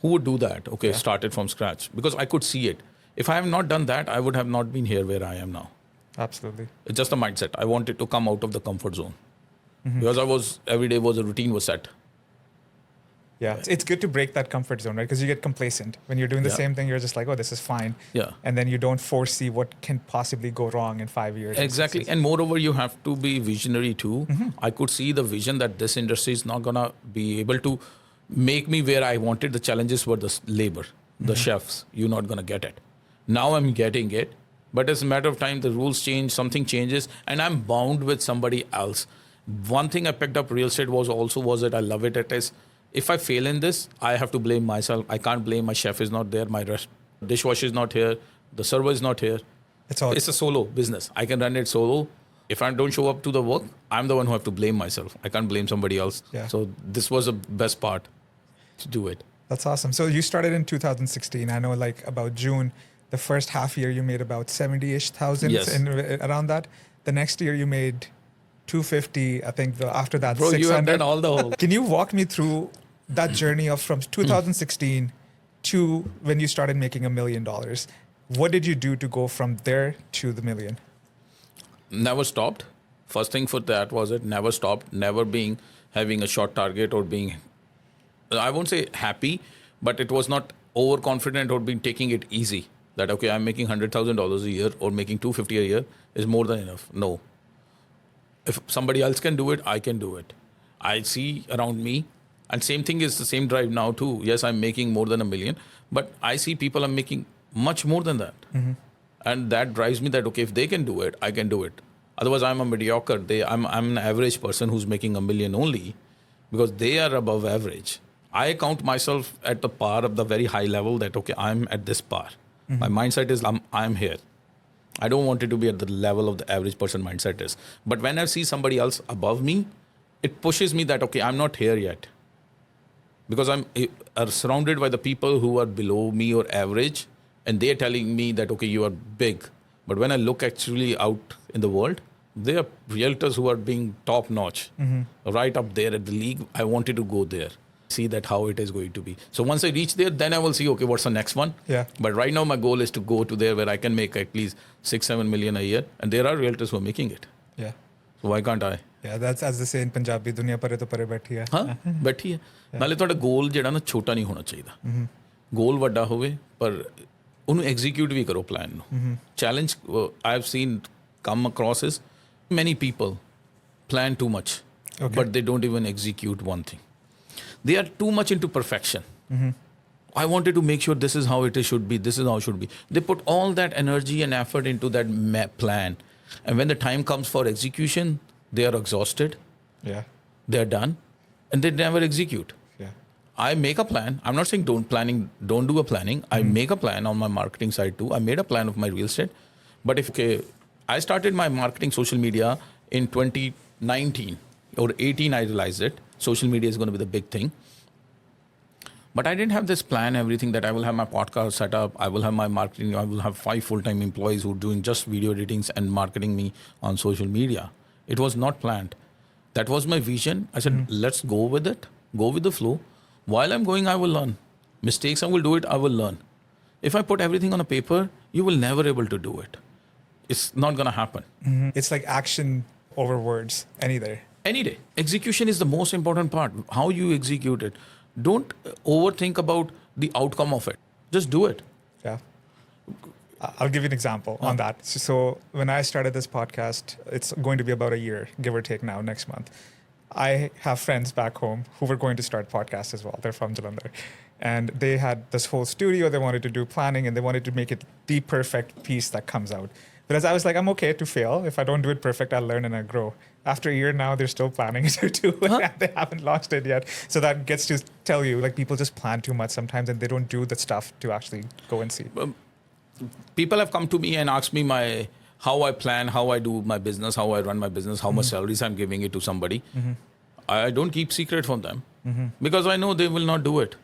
who would do that? Okay, started from scratch. Because I could see it. If I have not done that, I would have not been here where I am now. Absolutely. It's just a mindset. I wanted to come out of the comfort zone. Because every day was a routine was set. Yeah, it's good to break that comfort zone, right? Because you get complacent. When you're doing the same thing, you're just like, oh, this is fine. Yeah. And then you don't foresee what can possibly go wrong in 5 years. Exactly. And moreover, you have to be visionary too. I could see the vision that this industry is not going to be able to make me where I wanted. The challenges were the labor, the chefs. You're not going to get it. Now I'm getting it. But it's a matter of time. The rules change, something changes, and I'm bound with somebody else. One thing I picked up real estate was that I love it. It is, if I fail in this, I have to blame myself. I can't blame my chef is not there, my dishwasher is not here, the server is not here. It's a solo business. I can run it solo. If I don't show up to the work, I'm the one who have to blame myself. I can't blame somebody else. Yeah. So this was the best part to do it. That's awesome. So you started in 2016. I know like about June, the first half year you made about 70-ish thousand around that. The next year you made 250. I think after that, Bro, 600. you have done all the whole. Can you walk me through that journey of from 2016 to when you started making $1 million? What did you do to go from there to the million? Never stopped. First thing for that was it never stopped. Never having a short target or being, I won't say happy, but it was not overconfident or being taking it easy. That, okay, I'm making $100,000 a year or making $250 a year is more than enough. No. If somebody else can do it, I can do it. I see around me, and same thing is the same drive now too. Yes, I'm making more than $1 million, but I see people are making much more than that. And that drives me that, okay, if they can do it, I can do it. Otherwise, I'm a mediocre. I'm an average person who's making $1 million only because they are above average. I count myself at the par of the very high level that, okay, I'm at this par. My mindset is I'm here. I don't want it to be at the level of the average person mindset is. But when I see somebody else above me, it pushes me that, okay, I'm not here yet. Because I'm surrounded by the people who are below me or average, and they're telling me that, okay, you are big. But when I look actually out in the world, there are realtors who are being top notch, right up there at the league. I wanted to go there, see that how it is going to be. So once I reach there, then I will see, okay, what's the next one? Yeah. But right now my goal is to go to there where I can make at least 6-7 million a year. And there are realtors who are making it. Yeah. So why can't I? Yeah, that's as they say in Punjabi, ਦੁਨੀਆ ਪਰੇ ਤੋਂ ਪਰੇ ਬੈਠੀ ਹੈ. ਹਾਂ ਬੈਠੀ ਹੈ ਨਾਲੇ ਤੁਹਾਡਾ ਗੋਲ ਜਿਹੜਾ ਨਾ ਛੋਟਾ ਨਹੀਂ ਹੋਣਾ ਚਾਹੀਦਾ ਗੋਲ ਵੱਡਾ ਹੋਵੇ ਪਰ ਉਹਨੂੰ ਐਗਜ਼ੀਕਿਊਟ ਵੀ ਕਰੋ ਪਲਾਨ ਨੂੰ challenge I have seen come across ਇਸ many people plan too much but they don't even execute one thing. They are too much into perfection. I wanted to make sure this is how it should be, this is how it should be. They put all that energy and effort into that plan, and when the time comes for execution, they are exhausted. Yeah. They are done, and they never execute. Yeah. I make a plan. I'm not saying don't do a planning. I make a plan on my marketing side too. I made a plan of my real estate. But I started my marketing social media in 2019 or 18, I realized it. Social media is going to be the big thing. But I didn't have this plan, everything that I will have my podcast set up. I will have my marketing. I will have 5 full-time employees who are doing just video editings and marketing me on social media. It was not planned. That was my vision. I said, let's go with it. Go with the flow. While I'm going, I will learn. Mistakes, I will do it. I will learn. If I put everything on a paper, you will never able to do it. It's not going to happen. It's like action over words any day. Any day. Execution is the most important part. How you execute it. Don't overthink about the outcome of it. Just do it. Yeah. I'll give you an example on that. So when I started this podcast, it's going to be about a year, give or take now, next month. I have friends back home who were going to start podcasts as well. They're from Jalandhar. And they had this whole studio. They wanted to do planning and they wanted to make it the perfect piece that comes out. Whereas I was like, I'm okay to fail. If I don't do it perfect, I'll learn and I'll grow. After a year now, they're still planning to do it. And they haven't launched it yet. So that gets to tell you, like, people just plan too much sometimes and they don't do the stuff to actually go and see. People have come to me and asked me how I plan, how I do my business, how I run my business, how much salaries I'm giving it to somebody. I don't keep secret from them because I know they will not do it.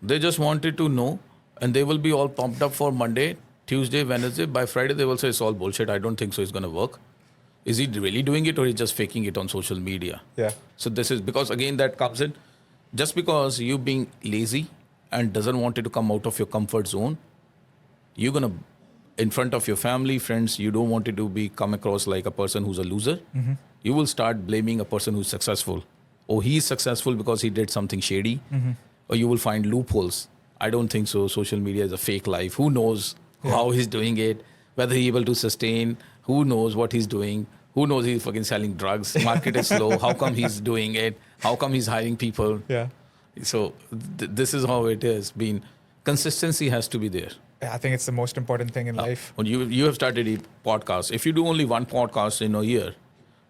They just wanted to know, and they will be all pumped up for Monday, Tuesday, Wednesday. By Friday, they will say it's all bullshit. I don't think so. It's going to work. Is he really doing it or is he just faking it on social media? Yeah. So this is because, again, that comes in. Just because you being lazy and doesn't want it to come out of your comfort zone, you're going to, in front of your family, friends, you don't want it to come across like a person who's a loser. You will start blaming a person who's successful. Oh, he's successful because he did something shady. Or you will find loopholes. I don't think so. Social media is a fake life. Who knows how he's doing it, whether he's able to sustain, who knows what he's doing, who knows he's fucking selling drugs, market is slow, how come he's doing it, how come he's hiring people. Yeah. So this is how it is. Consistency has to be there. I think it's the most important thing in life. When you have started a podcast, if you do only one podcast in a year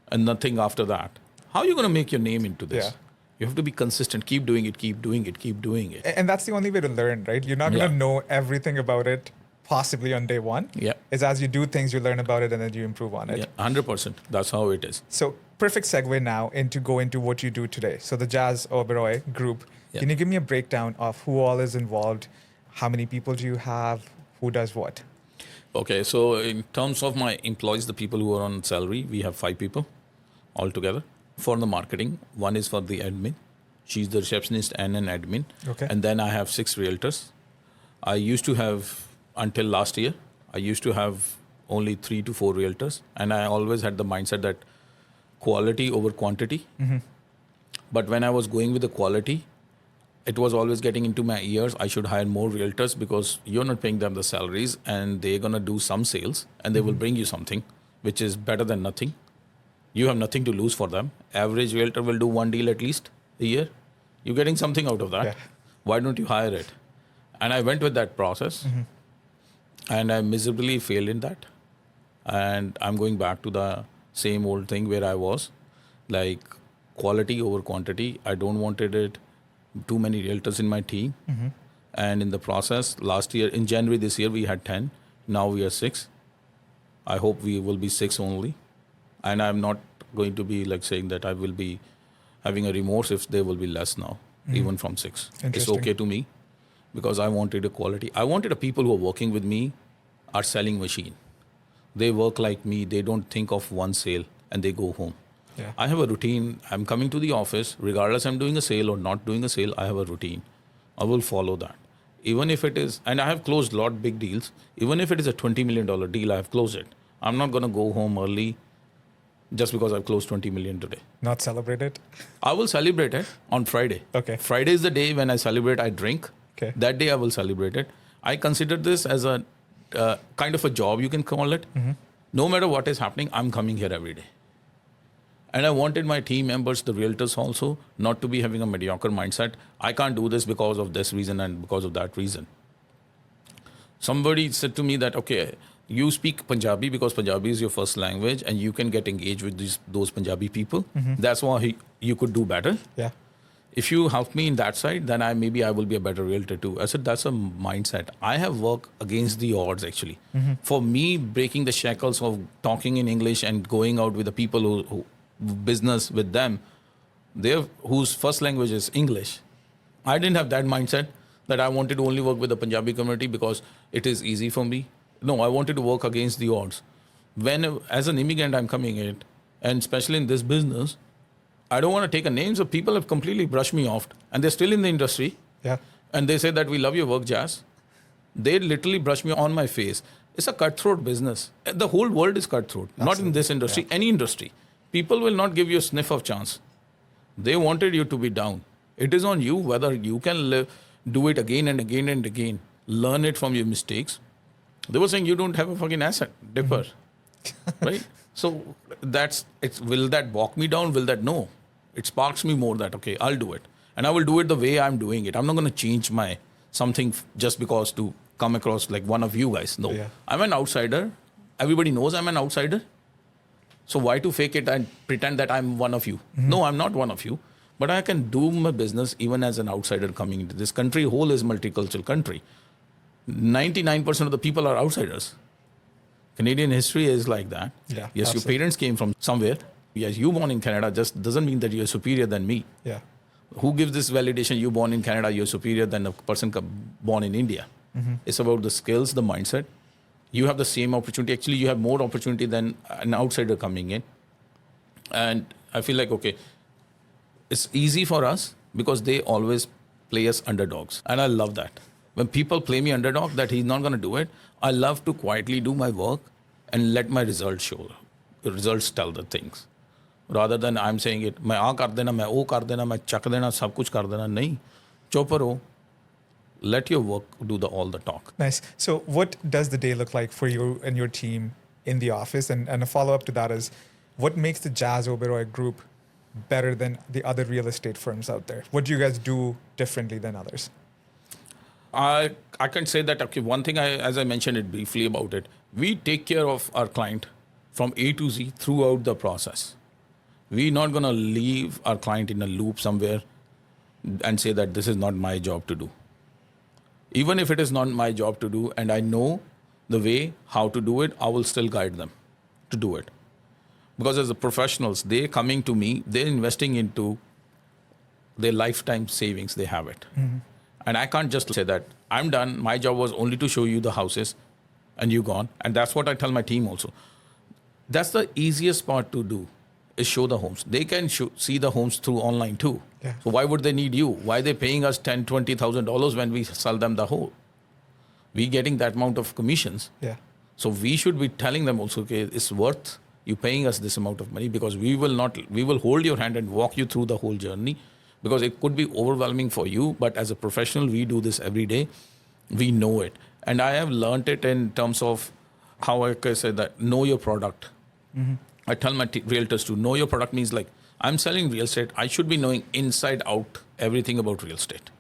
and nothing after that, how are you going to make your name into this? Yeah. You have to be consistent. Keep doing it, keep doing it, keep doing it. And that's the only way to learn, right? You're not going to know everything about it possibly on day one. Yeah. It's as you do things, you learn about it and then you improve on it. Yeah, 100%. That's how it is. So perfect segue now into what you do today. So the Jas Oberoi group. Yeah. Can you give me a breakdown of who all is involved? How many people do you have? Who does what? Okay, so in terms of my employees, the people who are on salary, we have 5 people altogether. For the marketing, one is for the admin. She's the receptionist and an admin. Okay. And then I have 6 realtors. I used to have, until last year, I used to have only 3 to 4 realtors. And I always had the mindset that quality over quantity. But when I was going with the quality, it was always getting into my ears. I should hire more realtors because you're not paying them the salaries and they're going to do some sales and they will bring you something which is better than nothing. You have nothing to lose for them. Average realtor will do one deal at least a year. You're getting something out of that. Yeah. Why don't you hire it? And I went with that process, and I miserably failed in that. And I'm going back to the same old thing where I was, like quality over quantity. I don't wanted it too many realtors in my team. And in the process, last year, in January this year, we had 10. Now we are 6. I hope we will be 6 only. And I'm not going to be like saying that I will be having a remorse if there will be less now, even from 6. It's Interesting. okay to me because I wanted a quality. I wanted the people who are working with me are selling machine. They work like me. They don't think of one sale and they go home. Yeah. I have a routine. I'm coming to the office, regardless I'm doing a sale or not doing a sale, I have a routine. I will follow that. Even if it is, and I have closed a lot big deals, even if it is a $20 million deal, I have closed it. I'm not going to go home early just because I've closed 20 million today. Not celebrate it? I will celebrate it on Friday. Okay. Friday is the day when I celebrate, I drink. Okay. That day I will celebrate it. I consider this as a kind of a job, you can call it. No matter what is happening, I'm coming here every day. And I wanted my team members, the realtors also, not to be having a mediocre mindset. I can't do this because of this reason and because of that reason. Somebody said to me that, okay, you speak Punjabi because Punjabi is your first language and you can get engaged with those Punjabi people. That's why you could do better. Yeah. If you help me in that side, then maybe I will be a better realtor too. I said, that's a mindset. I have worked against the odds actually. For me, breaking the shackles of talking in English and going out with the people who business with them, whose first language is English. I didn't have that mindset that I wanted to only work with the Punjabi community because it is easy for me. No, I wanted to work against the odds. When, as an immigrant, I'm coming in, and especially in this business, I don't want to take a name, so people have completely brushed me off, and they're still in the industry. Yeah. And they say that we love your work, Jas. They literally brush me on my face. It's a cutthroat business. The whole world is cutthroat, not in this industry, any industry. People will not give you a sniff of chance. They wanted you to be down. It is on you whether you can do it again and again and again. Learn it from your mistakes. They were saying you don't have a fucking asset, dipper, right? So will that walk me down? Will that, no. It sparks me more that, okay, I'll do it. And I will do it the way I'm doing it. I'm not going to change my something just because to come across like one of you guys. No, I'm an outsider. Everybody knows I'm an outsider. So why to fake it and pretend that I'm one of you? No, I'm not one of you. But I can do my business even as an outsider coming into this country. Whole is multicultural country. 99% of the people are outsiders. Canadian history is like that. Yeah, yes, absolutely. your parents came from somewhere. Yes, you born in Canada just doesn't mean that you're superior than me. Yeah. Who gives this validation? You born in Canada, you're superior than a person born in India. It's about the skills, the mindset. You have the same opportunity. Actually, you have more opportunity than an outsider coming in. And I feel like, okay, it's easy for us because they always play us underdogs. And I love that. When people play me underdog, that he's not going to do it, I love to quietly do my work and let my results show. The results tell the things. Rather than I'm saying it, मैं आ कर देना, मैं वो कर देना, मैं चक देना, सब कुछ कर देना. नहीं, चुप रहो. Let your work do all the talk. Nice. So what does the day look like for you and your team in the office? And a follow-up to that is, what makes the Jas Oberoi group better than the other real estate firms out there? What do you guys do differently than others? I can say that, okay, one thing, as I mentioned it briefly about it, we take care of our client from A to Z throughout the process. We're not going to leave our client in a loop somewhere and say that this is not my job to do. Even if it is not my job to do and I know the way how to do it, I will still guide them to do it. Because as the professionals, they're coming to me, they're investing into their lifetime savings, they have it. And I can't just say that I'm done. My job was only to show you the houses and you gone. And that's what I tell my team also. That's the easiest part to do is show the homes. They can see the homes through online too. Yeah. So why would they need you? Why are they paying us $10,000, $20,000 when we sell them the whole? We getting that amount of commissions. Yeah. So we should be telling them also, okay, it's worth you paying us this amount of money because we will hold your hand and walk you through the whole journey. Because it could be overwhelming for you, but as a professional, we do this every day. We know it. And I have learned it in terms of how I can say that, know your product. I tell my realtors to know your product means like I'm selling real estate. I should be knowing inside out everything about real estate.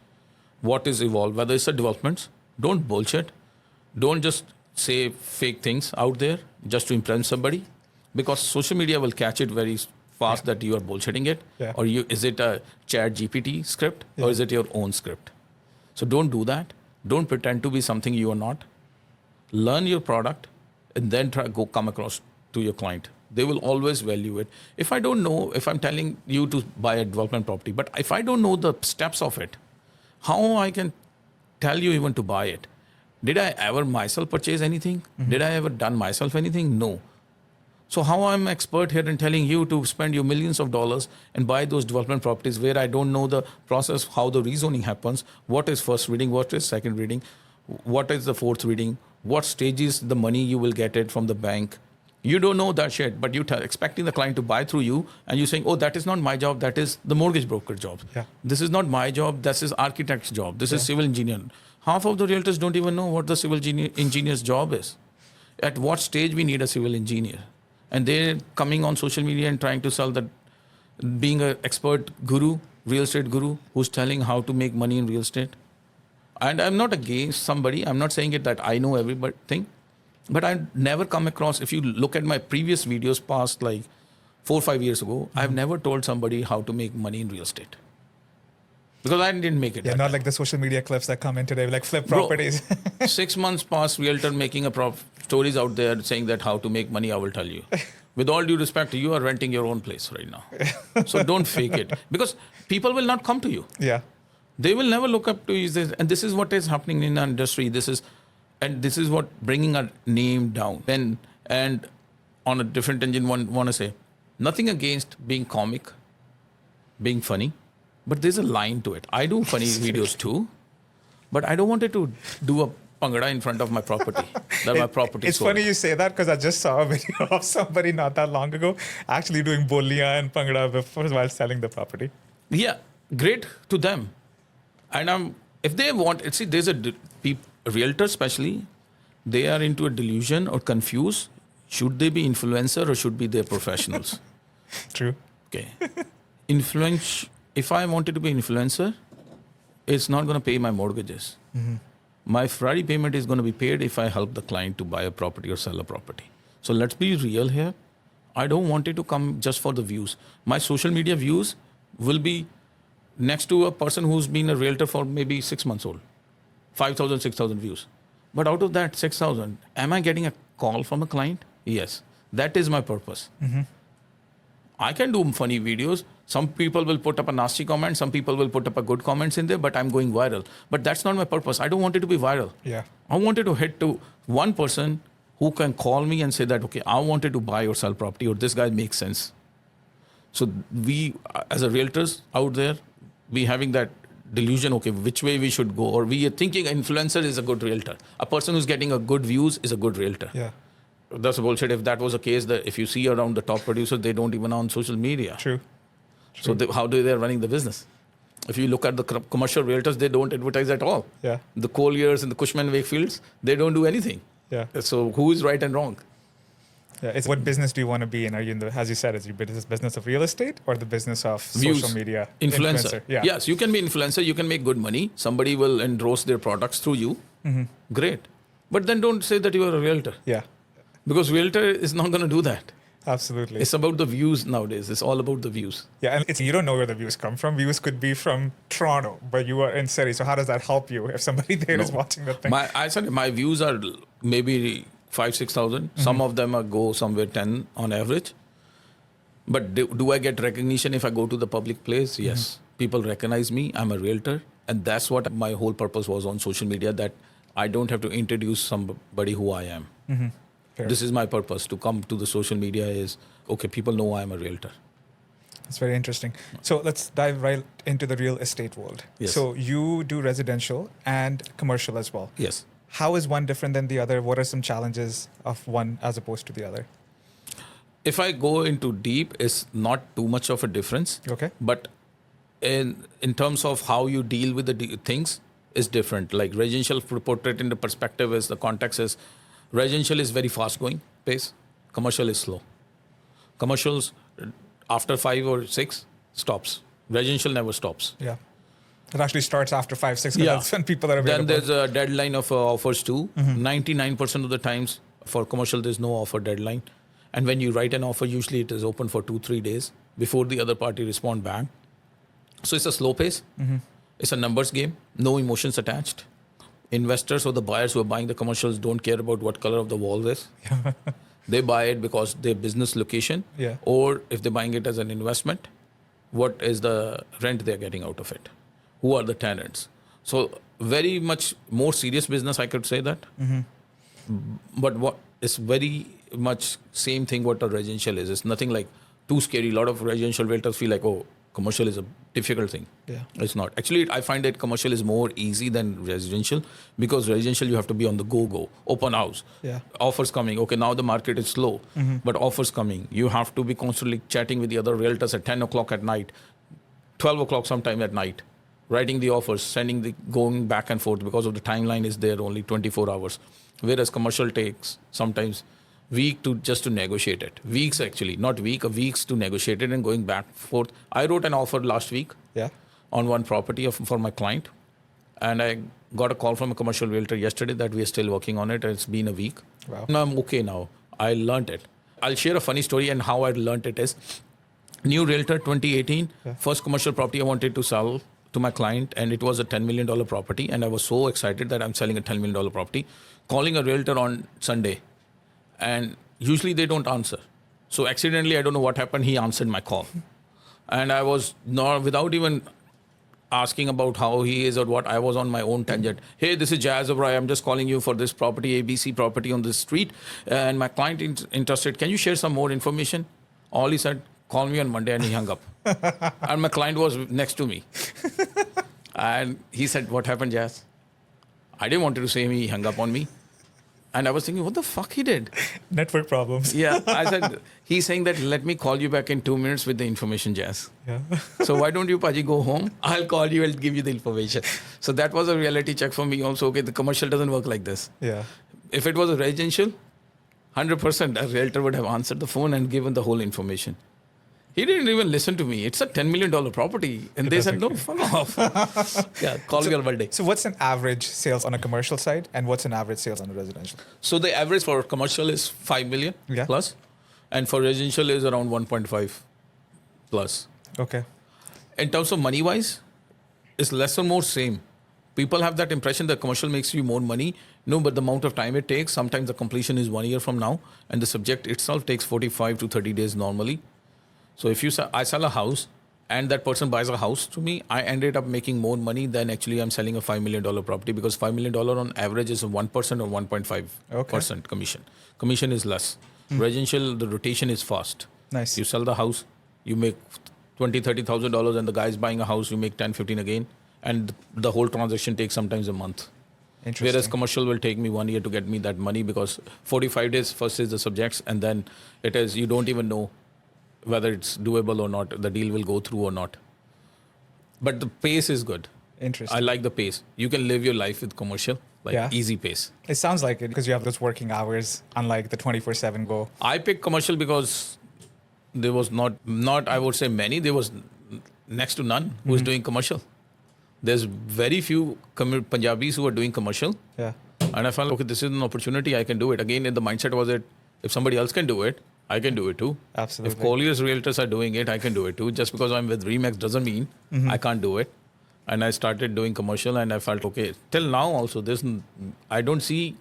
What is evolved, whether it's a developments, don't bullshit. Don't just say fake things out there just to impress somebody, because social media will catch it very fast that you are bullshitting it. Yeah. Or is it a chat GPT script or is it your own script? So don't do that. Don't pretend to be something you are not. Learn your product and then come across to your client. They will always value it. If I don't know, if I'm telling you to buy a development property, but if I don't know the steps of it, how I can tell you even to buy it? Did I ever myself purchase anything? Did I ever done myself anything? No. So how I'm expert here in telling you to spend your millions of dollars and buy those development properties where I don't know the process, how the rezoning happens, what is first reading, what is second reading, what is the fourth reading, what stages the money you will get it from the bank. You don't know that shit, but you expecting the client to buy through you, and you saying, "Oh, that is not my job. That is the mortgage broker job. Yeah. This is not my job. This is architect's job. This is civil engineer." Half of the realtors don't even know what the civil engineer's job is. At what stage we need a civil engineer, and they're coming on social media and trying to sell that, being an expert guru, real estate guru, who's telling how to make money in real estate. And I'm not against somebody. I'm not saying it that I know everything. But I never come across, if you look at my previous videos past like 4 or 5 years ago, I've never told somebody how to make money in real estate. Because I didn't make it. Yeah, not like the social media clips that come in today, like flip properties. 6 months past, realtor making stories out there saying that how to make money, I will tell you. With all due respect, you are renting your own place right now. So don't fake it. Because people will not come to you. Yeah. They will never look up to you. And this is what is happening in our industry. This is what bringing our name down. And on a different engine, want to say, nothing against being comic, being funny, but there's a line to it. I do funny videos too, but I don't want it to do a pangada in front of my property. That my property. It's funny you say that because I just saw a video of somebody not that long ago actually doing bolia and pangada while selling the property. Yeah, great to them. And if they want, see, there's realtors especially, they are into a delusion or confused. Should they be influencer or should be they professionals? True. Okay. If I wanted to be influencer, it's not going to pay my mortgages. My Ferrari payment is going to be paid if I help the client to buy a property or sell a property. So let's be real here. I don't want it to come just for the views. My social media views will be next to a person who's been a realtor for maybe 6 months old. 5,000, 6,000 views. But out of that 6,000, am I getting a call from a client? Yes. That is my purpose. I can do funny videos. Some people will put up a nasty comment. Some people will put up a good comments in there, but I'm going viral. But that's not my purpose. I don't want it to be viral. Yeah. I wanted to hit to one person who can call me and say that, okay, I wanted to buy or sell property, or this guy makes sense. So we, as a realtors out there, we having that delusion, okay, which way we should go, or we are thinking an influencer is a good realtor. A person who's getting a good views is a good realtor. Yeah. That's bullshit. If that was the case, that if you see around the top producers, they don't even on social media. True. So how do they running the business? If you look at the commercial realtors, they don't advertise at all. Yeah. The Colliers and the Cushman Wakefields, they don't do anything. Yeah. So who is right and wrong? Yeah. It's what business do you want to be in? Are you in the, as you said, is your business of real estate or the business of Views. social media? Influencer. Yeah. Yes, you can be influencer. You can make good money. Somebody will endorse their products through you. Great. But then don't say that you are a realtor. Yeah. Because realtor is not going to do that. Absolutely. It's about the views nowadays. It's all about the views. Yeah, and you don't know where the views come from. Views could be from Toronto, but you are in Surrey. So how does that help you if somebody there is watching the thing? I said my views are maybe 5,000-6,000. Some of them go somewhere 10 on average. But do I get recognition if I go to the public place? Yes. People recognize me. I'm a realtor. And that's what my whole purpose was on social media, that I don't have to introduce somebody who I am. Fair. This is my purpose, to come to the social media is, okay, people know I'm a realtor. That's very interesting. So let's dive right into the real estate world. Yes. So you do residential and commercial as well. Yes. How is one different than the other? What are some challenges of one as opposed to the other? If I go into deep, it's not too much of a difference. Okay. But in terms of how you deal with the things is different. Like residential, portrait in the perspective is, the context is, residential is very fast going pace. Commercial is slow. Commercials, after 5 or 6, stops. Residential never stops. Yeah. It actually starts after 5, 6, because that's when people are available. Then there's a deadline of offers too. 99% of the times for commercial, there's no offer deadline. And when you write an offer, usually it is open for 2-3 days before the other party respond back. So it's a slow pace. It's a numbers game, no emotions attached. Investors or the buyers who are buying the commercials don't care about what color of the wall is. They buy it because their business location, or if they're buying it as an investment, what is the rent they're getting out of it? Who are the tenants? So very much more serious business, I could say that. But what is very much same thing what a residential is. It's nothing like too scary. A lot of residential realtors feel like, oh, commercial is a difficult thing. It's not. Actually, I find that commercial is more easy than residential, because residential you have to be on the go, open house, offers coming. Okay, now the market is slow, but offers coming. You have to be constantly chatting with the other realtors at 10 o'clock at night, 12 o'clock sometime at night, writing the offers, going back and forth, because of the timeline is there only 24 hours. Whereas commercial takes sometimes week to negotiate it. Weeks actually, not week, weeks to negotiate it and going back and forth. I wrote an offer last week on one property for my client. And I got a call from a commercial realtor yesterday that we are still working on it. And it's been a week. Wow. And I'm okay now. I learned it. I'll share a funny story, and how I learned it is, new realtor 2018, first commercial property I wanted to sell to my client, and it was a $10 million property. And I was so excited that I'm selling a $10 million property, calling a realtor on Sunday. And usually they don't answer. So accidentally, I don't know what happened, he answered my call. And I was not, without even asking about how he is or what, I was on my own tangent. Hey, this is Jas Oberoi. I'm just calling you for this property, ABC property on this street. And my client is interested. Can you share some more information? All he said, call me on Monday, and he hung up. And my client was next to me. And he said, what happened, Jas? I didn't want to say he hung up on me. And I was thinking, what the fuck he did? Network problems. Yeah, I said, he's saying that, let me call you back in 2 minutes with the information, Jas. So why don't you, Paji, go home? I'll call you and give you the information. So that was a reality check for me also. Okay, the commercial doesn't work like this. If it was a residential, 100% a realtor would have answered the phone and given the whole information. He didn't even listen to me. It's a $10 million property. And they said, no, fuck off. Call me on Monday. So what's an average sales on a commercial side, and what's an average sales on a residential? So the average for commercial is 5 million plus. And for residential is around 1.5 plus. Okay. In terms of money-wise, it's less or more same. People have that impression that commercial makes you more money. No, but the amount of time it takes, sometimes the completion is 1 year from now. And the subject itself takes 45 to 30 days normally. So if I sell a house and that person buys a house to me, I ended up making more money than actually I'm selling a $5 million property, because $5 million on average is a 1% or 1.5% commission. Commission is less. Residential, the rotation is fast. Nice. You sell the house, you make $20,000, $30,000, and the guy's buying a house, you make 10, 15 again. And the whole transaction takes sometimes a month. Whereas commercial will take me 1 year to get me that money, because 45 days first is the subjects, and then it is, you don't even know whether it's doable or not, the deal will go through or not. But the pace is good. Interesting. I like the pace. You can live your life with commercial, easy pace. It sounds like it, because you have those working hours, unlike the 24/7 go. I picked commercial because there was not I would say many, there was next to none who was doing commercial. There's very few Punjabis who are doing commercial. And I felt, okay, this is an opportunity, I can do it. Again, in the mindset was it, if somebody else can do it, I can do it too. Absolutely. If Collier's realtors are doing it, I can do it too. Just because I'm with Remax doesn't mean I can't do it. And I started doing commercial, and I felt, okay, till now also, I don't see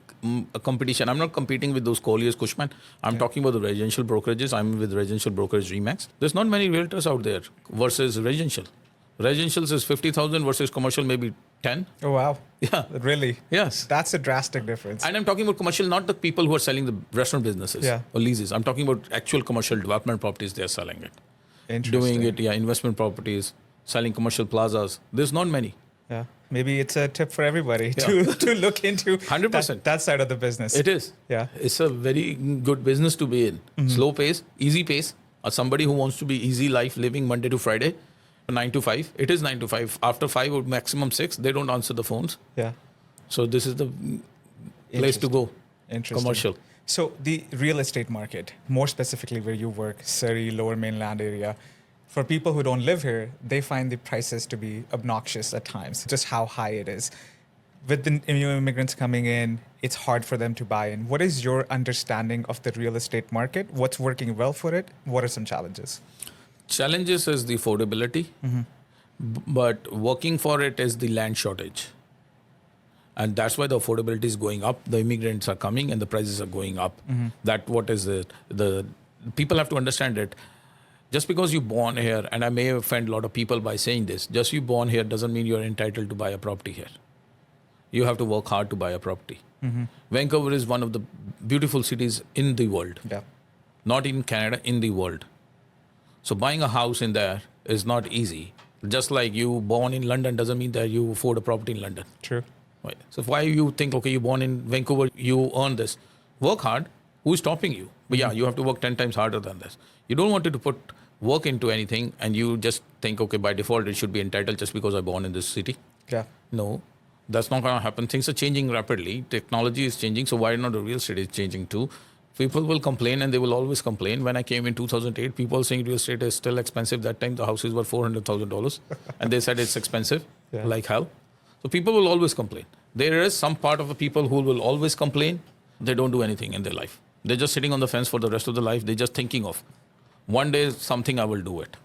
a competition. I'm not competing with those Collier's, Cushman. I'm talking about the residential brokerages. I'm with residential brokerage Remax. There's not many realtors out there versus residential. Residential is 50,000 versus commercial maybe 10. Oh, wow. Yeah. Really? Yes. That's a drastic difference. And I'm talking about commercial, not the people who are selling the restaurant businesses or leases. I'm talking about actual commercial development properties. They're selling it. Interesting. Doing it, investment properties, selling commercial plazas. There's not many. Yeah. Maybe it's a tip for everybody to look into 100%. That side of the business. It is. Yeah. It's a very good business to be in. Slow pace, easy pace. Or somebody who wants to be easy life living Monday to Friday, 9 to 5. It is 9 to 5. After 5 or maximum 6, they don't answer the phones. Yeah. So this is the place to go. Interesting. commercial. So the real estate market, more specifically where you work, Surrey, Lower Mainland area, for people who don't live here, they find the prices to be obnoxious at times, just how high it is. With the new immigrants coming in, it's hard for them to buy in. What is your understanding of the real estate market? What's working well for it? What are some challenges? Challenges is the affordability, but working for it is the land shortage. And that's why the affordability is going up. The immigrants are coming and the prices are going up. That what is it? The people have to understand it. Just because you're born here, and I may offend a lot of people by saying this, just you born here doesn't mean you're entitled to buy a property here. You have to work hard to buy a property. Vancouver is one of the beautiful cities in the world. Yeah. Not in Canada, in the world. So buying a house in there is not easy. Just like you born in London doesn't mean that you afford a property in London. True. Right. So why you think, okay, you're born in Vancouver, you earn this. Work hard. Who's stopping you? But yeah, you have to work 10 times harder than this. You don't want to put work into anything and you just think, okay, by default, it should be entitled just because I'm born in this city. Yeah. No, that's not going to happen. Things are changing rapidly. Technology is changing. So why not the real estate is changing too? People will complain and they will always complain. When I came in 2008, people were saying real estate is still expensive. That time the houses were $400,000 and they said it's expensive like hell. So people will always complain. There is some part of the people who will always complain. They don't do anything in their life. They're just sitting on the fence for the rest of their life. They're just thinking of one day something I will do it.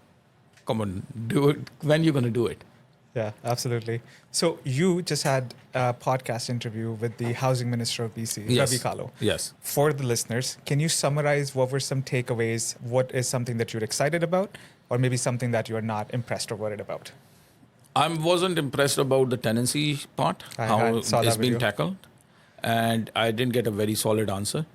Come on, do it. When you're going to do it? Yeah, absolutely. So you just had a podcast interview with the Housing Minister of BC, Yes. Ravi Toor. Yes. For the listeners, can you summarize what were some takeaways? What is something that you're excited about? Or maybe something that you're not impressed or worried about? I wasn't impressed about the tenancy part, how saw that it's been video. tackled. And I didn't get a very solid answer.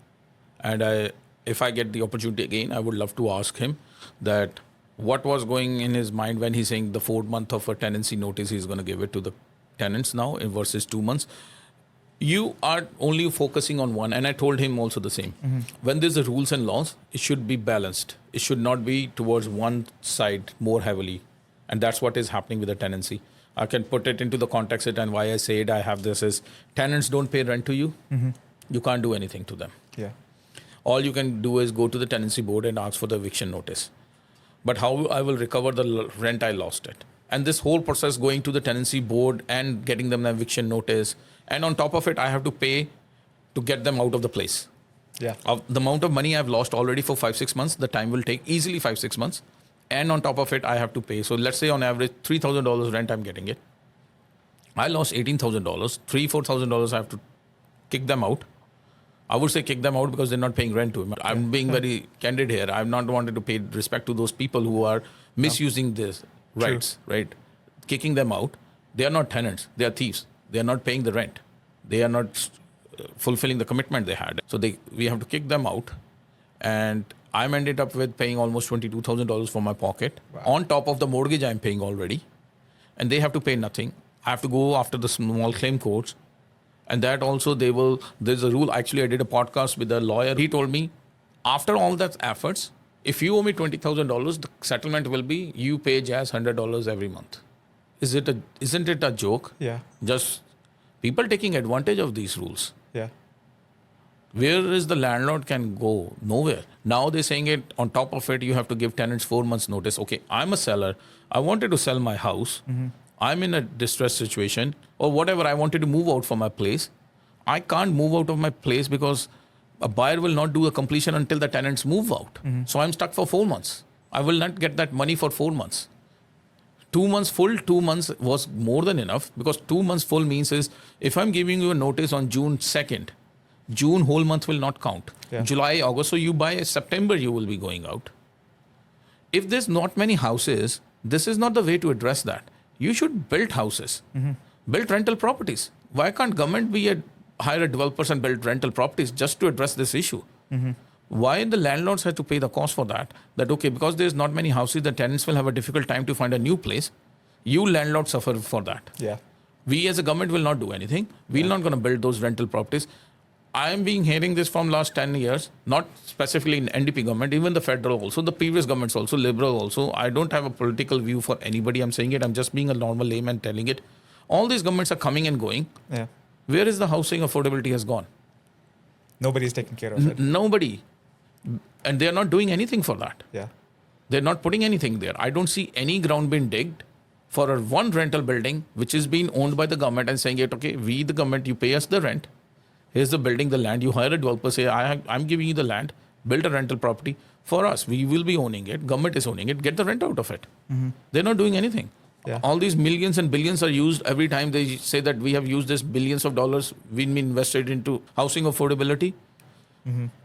And if I get the opportunity again, I would love to ask him that what was going in his mind when he's saying the 4 month of a tenancy notice he's going to give it to the tenants now versus 2 months. You are only focusing on one, and I told him also the same. When there's the rules and laws, it should be balanced. It should not be towards one side more heavily. And that's what is happening with the tenancy. I can put it into the context and why I said I have this is tenants don't pay rent to you. You can't do anything to them. Yeah. All you can do is go to the tenancy board and ask for the eviction notice. But how I will recover the rent I lost it? And this whole process going to the tenancy board and getting them an eviction notice. And on top of it, I have to pay to get them out of the place. Yeah. Of the amount of money I've lost already for 5-6 months, the time will take easily 5-6 months. And on top of it, I have to pay. So let's say on average, $3,000 rent I'm getting it. I lost $18,000. $4,000 I have to kick them out. I would say kick them out because they're not paying rent to him. I'm being very candid here. I've not wanted to pay respect to those people who are misusing this rights, right? Kicking them out. They are not tenants. They are thieves. They are not paying the rent. They are not fulfilling the commitment they had. So we have to kick them out. And I'm ended up with paying almost $22,000 for my pocket. Wow. On top of the mortgage I'm paying already. And they have to pay nothing. I have to go after the small claim courts. And that also there's a rule. Actually, I did a podcast with a lawyer. He told me, after all that efforts, if you owe me $20,000, the settlement will be you pay Jas $100 every month. Isn't it a joke? Yeah. Just people taking advantage of these rules. Yeah. Where is the landlord can go? Nowhere. Now they're saying it on top of it, you have to give tenants 4 months notice. Okay, I'm a seller. I wanted to sell my house. I'm in a distressed situation or whatever. I wanted to move out from my place. I can't move out of my place because a buyer will not do a completion until the tenants move out. So I'm stuck for 4 months. I will not get that money for 4 months. 2 months full, 2 months was more than enough because 2 months full means is if I'm giving you a notice on June 2nd, June whole month will not count. Yeah. July, August, so you by September you will be going out. If there's not many houses, this is not the way to address that. You should build houses, build rental properties. Why can't government hire a developers and build rental properties just to address this issue? Why the landlords have to pay the cost for that? That okay, because there's not many houses, the tenants will have a difficult time to find a new place. You landlords suffer for that. Yeah. We as a government will not do anything. We're not going to build those rental properties. I am hearing this from last 10 years, not specifically in NDP government, even the federal also, the previous governments also, liberal also. I don't have a political view for anybody. I'm saying it. I'm just being a normal layman telling it. All these governments are coming and going. Yeah. Where is the housing affordability has gone? Nobody's taking care of it. Nobody. And they're not doing anything for that. Yeah. They're not putting anything there. I don't see any ground being digged for a one rental building which is being owned by the government and saying it, okay, we, the government, you pay us the rent. Here's the building, the land. You hire a developer, say, I'm giving you the land, build a rental property for us. We will be owning it. Government is owning it. Get the rent out of it. They're not doing anything. Yeah. All these millions and billions are used every time they say that we have used this billions of dollars been invested into housing affordability.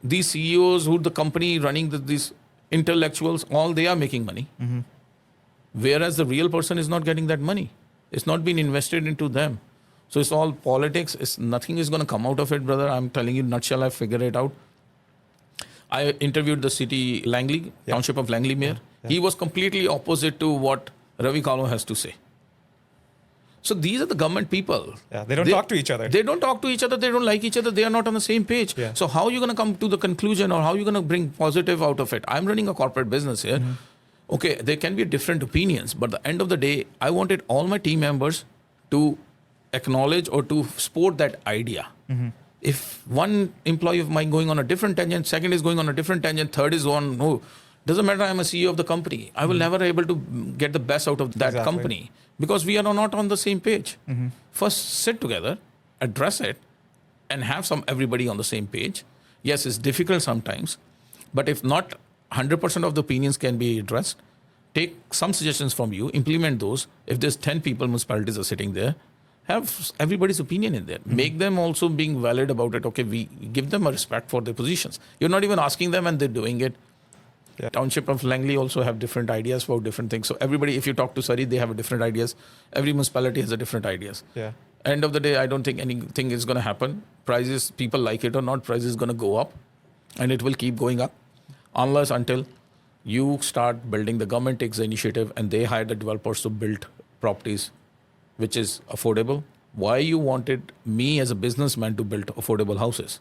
These CEOs who the company running these intellectuals, all they are making money. Whereas the real person is not getting that money. It's not been invested into them. So it's all politics. Nothing is going to come out of it, brother. I'm telling you, nutshell, I figured it out. I interviewed the city Langley, township of Langley mayor. Yeah. He was completely opposite to what Ravi Toor has to say. So these are the government people. Yeah, they don't talk to each other. They don't talk to each other. They don't like each other. They are not on the same page. Yeah. So how are you going to come to the conclusion, or how are you going to bring positive out of it? I'm running a corporate business here. Okay, there can be different opinions, but at the end of the day, I wanted all my team members to acknowledge or to support that idea. If one employee of mine going on a different tangent, second is going on a different tangent, third is on, no, doesn't matter, I'm a CEO of the company. I will never able to get the best out of that company because we are not on the same page. First, sit together, address it, and have everybody on the same page. Yes, it's difficult sometimes, but if not 100% of the opinions can be addressed, take some suggestions from you, implement those. If there's 10 people, municipalities are sitting there, have everybody's opinion in there. Make them also being valid about it. Okay, we give them a respect for their positions. You're not even asking them and they're doing it. Yeah. Township of Langley also have different ideas about different things. So everybody, if you talk to Surrey, they have different ideas. Every municipality has a different ideas. Yeah. End of the day, I don't think anything is going to happen. Prices, people like it or not, prices is going to go up. And it will keep going up. Unless until you start building, the government takes the initiative and they hire the developers to build properties which is affordable. Why you wanted me as a businessman to build affordable houses?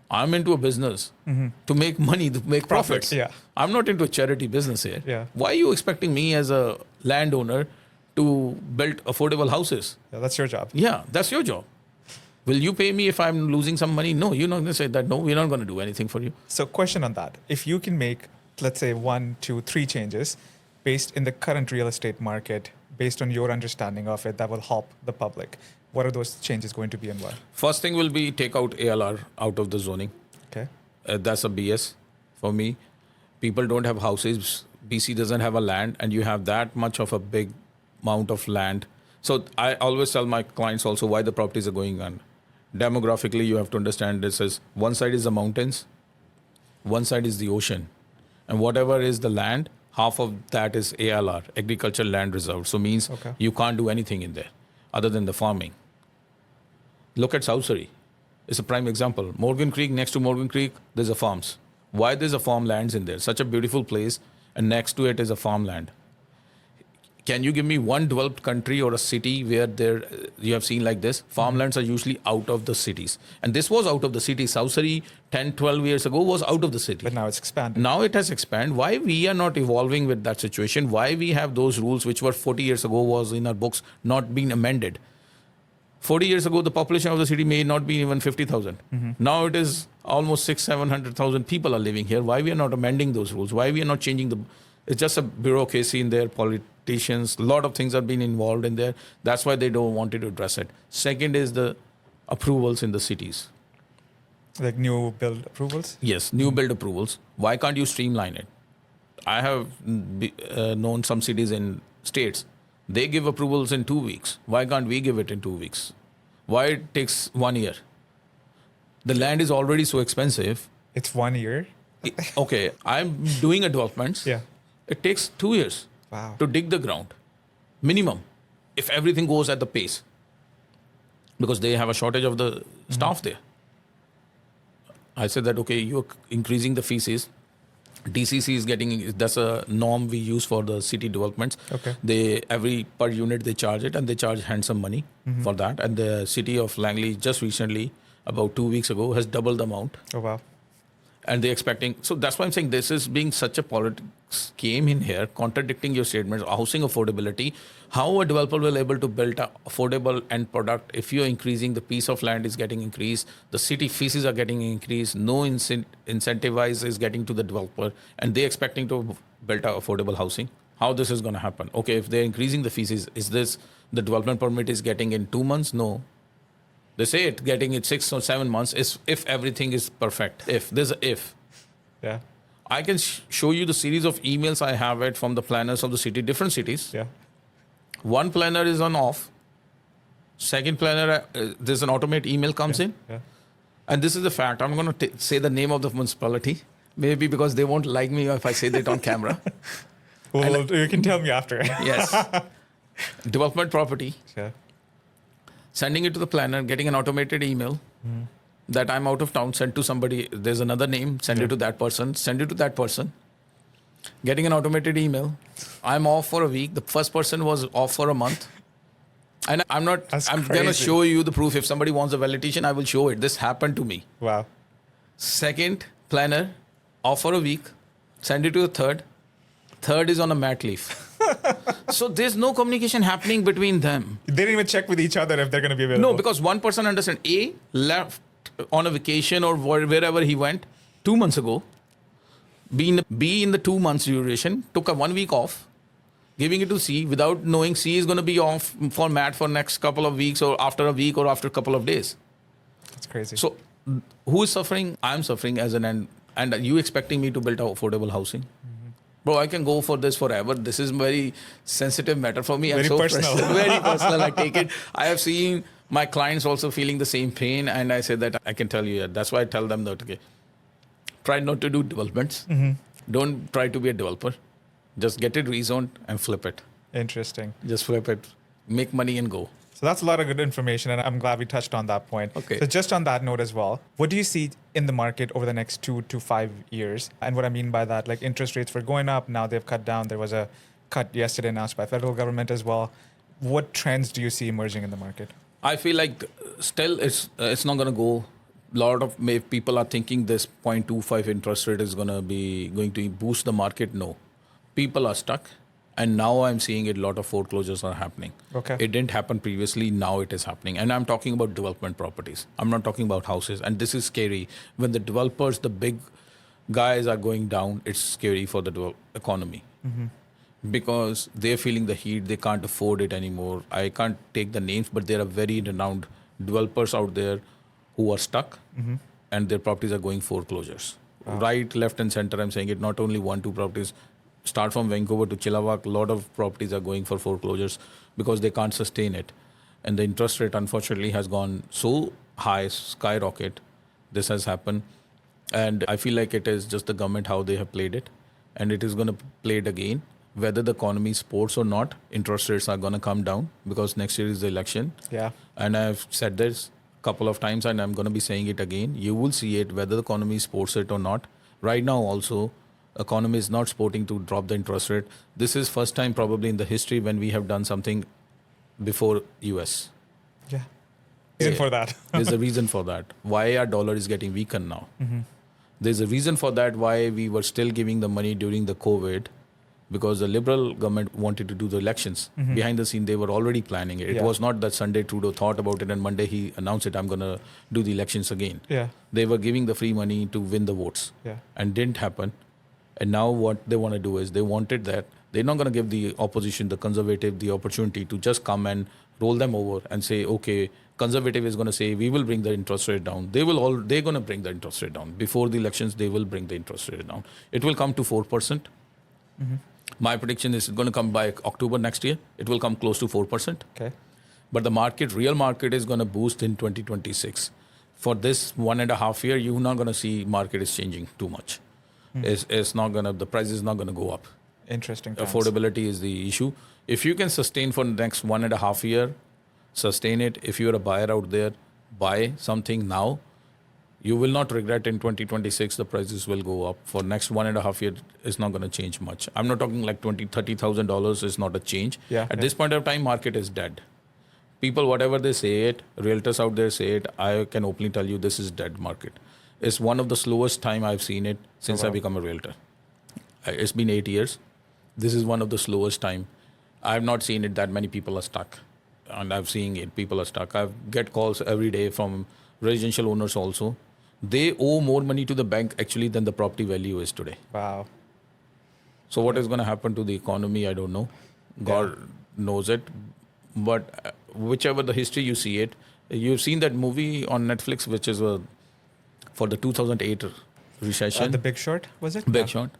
I'm into a business to make money, to make profits. Yeah. I'm not into a charity business here. Yeah. Why are you expecting me as a landowner to build affordable houses? Yeah, that's your job. Yeah, that's your job. Will you pay me if I'm losing some money? No, you're not going to say that. No, we're not going to do anything for you. So question on that. If you can make, let's say 1, 2, 3 changes based in the current real estate market, based on your understanding of it, that will help the public, what are those changes going to be and why? First thing will be take out ALR out of the zoning. Okay. That's a BS for me. People don't have houses. BC doesn't have a land, and you have that much of a big amount of land. So I always tell my clients also why the properties are going on. Demographically, you have to understand this is one side is the mountains, one side is the ocean. And whatever is the land, half of that is ALR, agricultural land reserve. So means you can't do anything in there other than the farming. Look at South Surrey. It's a prime example. Morgan Creek, next to Morgan Creek, there's a farms. Why there's a farmlands in there? Such a beautiful place, and next to it is a farmland. Can you give me one developed country or a city where you have seen like this? Farmlands are usually out of the cities. And this was out of the city. South Surrey 10, 12 years ago was out of the city. But now it's expanded. Now it has expanded. Why we are not evolving with that situation? Why we have those rules which were 40 years ago was in our books not being amended? 40 years ago, the population of the city may not be even 50,000. Now it is almost 700,000 people are living here. Why we are not amending those rules? Why we are not changing it's just a bureaucracy in there, politicians, a lot of things are being involved in there. That's why they don't want to address it. Second is the approvals in the cities. Like new build approvals? Yes, new build approvals. Why can't you streamline it? I have known some cities in states. They give approvals in 2 weeks. Why can't we give it in 2 weeks? Why it takes 1 year? The land is already so expensive. It's 1 year? Okay, I'm doing a developments. Yeah. It takes 2 years to dig the ground, minimum, if everything goes at the pace. Because they have a shortage of the staff there. I said that, okay, you're increasing the fees. DCC is getting, that's a norm we use for the city developments. Okay. Every per unit they charge it, and they charge handsome money for that. And the city of Langley just recently, about 2 weeks ago, has doubled the amount. Oh, wow. And they're expecting. So that's why I'm saying this is being such a politics game in here, contradicting your statements. Housing affordability, how a developer will able to build an affordable end product if you're increasing the piece of land is getting increased, the city fees are getting increased, no incentivize is getting to the developer, and they're expecting to build an affordable housing. How this is going to happen? Okay, if they're increasing the fees, is this the development permit is getting in 2 months? No. They say it getting it 6 or 7 months is if everything is perfect. If there's a if. Yeah. I can show you the series of emails I have it from the planners of the city, different cities. Yeah. One planner is on off. Second planner, there's an automate email comes in. Yeah. And this is the fact. I'm going to say the name of the municipality. Maybe because they won't like me if I say that on camera. Well, you can tell me after. Yes. Development property. Yeah. Sending it to the planner, getting an automated email that I'm out of town, send to somebody, there's another name, send it to that person, send it to that person. Getting an automated email, I'm off for a week. The first person was off for a month. And I'm going to show you the proof. If somebody wants a validation, I will show it. This happened to me. Wow. Second planner, off for a week, send it to the third. Third is on a mat leave. So there's no communication happening between them. They didn't even check with each other if they're going to be available. No, because one person understands. A left on a vacation or wherever he went 2 months ago. B in the 2 months duration took a 1 week off, giving it to C without knowing C is going to be off for mat for next couple of weeks or after a week or after a couple of days. That's crazy. So who is suffering? I'm suffering as an end. And are you expecting me to build affordable housing? Bro, I can go for this forever. This is very sensitive matter for me. Very I'm so personal. Very personal. I take it. I have seen my clients also feeling the same pain. And I say that I can tell you that. That's why I tell them that, okay, try not to do developments. Don't try to be a developer. Just get it rezoned and flip it. Interesting. Just flip it. Make money and go. So that's a lot of good information, and I'm glad we touched on that point. Okay. So just on that note as well, what do you see in the market over the next 2 to 5 years? And what I mean by that, like interest rates were going up, now they've cut down. There was a cut yesterday announced by federal government as well. What trends do you see emerging in the market? I feel like still it's not going to go. A lot of people are thinking this 0.25 interest rate is going to boost the market. No, people are stuck. And now I'm seeing a lot of foreclosures are happening. Okay. It didn't happen previously. Now it is happening. And I'm talking about development properties. I'm not talking about houses. And this is scary. When the developers, the big guys are going down, it's scary for the economy. Because they're feeling the heat. They can't afford it anymore. I can't take the names, but there are very renowned developers out there who are stuck and their properties are going foreclosures. Wow. Right, left and center, I'm saying it, not only 1-2 properties. Start from Vancouver to Chilliwack, a lot of properties are going for foreclosures because they can't sustain it. And the interest rate, unfortunately, has gone so high, skyrocket. This has happened. And I feel like it is just the government, how they have played it. And it is going to play it again. Whether the economy supports or not, interest rates are going to come down because next year is the election. Yeah. And I've said this a couple of times and I'm going to be saying it again. You will see it, whether the economy supports it or not. Right now also, economy is not supporting to drop the interest rate. This is first time probably in the history when we have done something before US. Yeah. Reason for that. There's a reason for that. Why our dollar is getting weakened now. There's a reason for that why we were still giving the money during the COVID because the Liberal government wanted to do the elections. Behind the scene, they were already planning it. It was not that Sunday Trudeau thought about it and Monday he announced it, I'm going to do the elections again. Yeah. They were giving the free money to win the votes. Yeah. And didn't happen. And now what they want to do is they wanted that. They're not going to give the opposition, the conservative, the opportunity to just come and roll them over and say, okay, conservative is going to say, we will bring the interest rate down. They're going to bring the interest rate down. Before the elections, they will bring the interest rate down. It will come to 4%. My prediction is it's going to come by October next year. It will come close to 4%. Okay. But the real market is going to boost in 2026. For this 1.5 year, you're not going to see market is changing too much. It's not going to, the price is not going to go up. Interesting. Times. Affordability is the issue. If you can sustain for the next 1.5 year, sustain it. If you're a buyer out there, buy something now. You will not regret in 2026, the prices will go up. For next 1.5 year, it's not going to change much. I'm not talking like $30,000 is not a change. At this point of time, market is dead. People, whatever they say it, realtors out there say it, I can openly tell you this is dead market. It's one of the slowest time I've seen it since I become a realtor. It's been 8 years. This is one of the slowest time. I've not seen it that many people are stuck. And I've seen it, people are stuck. I get calls every day from residential owners also. They owe more money to the bank actually than the property value is today. Wow. So what is going to happen to the economy, I don't know. God knows it. But whichever the history you see it, you've seen that movie on Netflix, which is for the 2008 recession. The Big Short, was it? Big Short.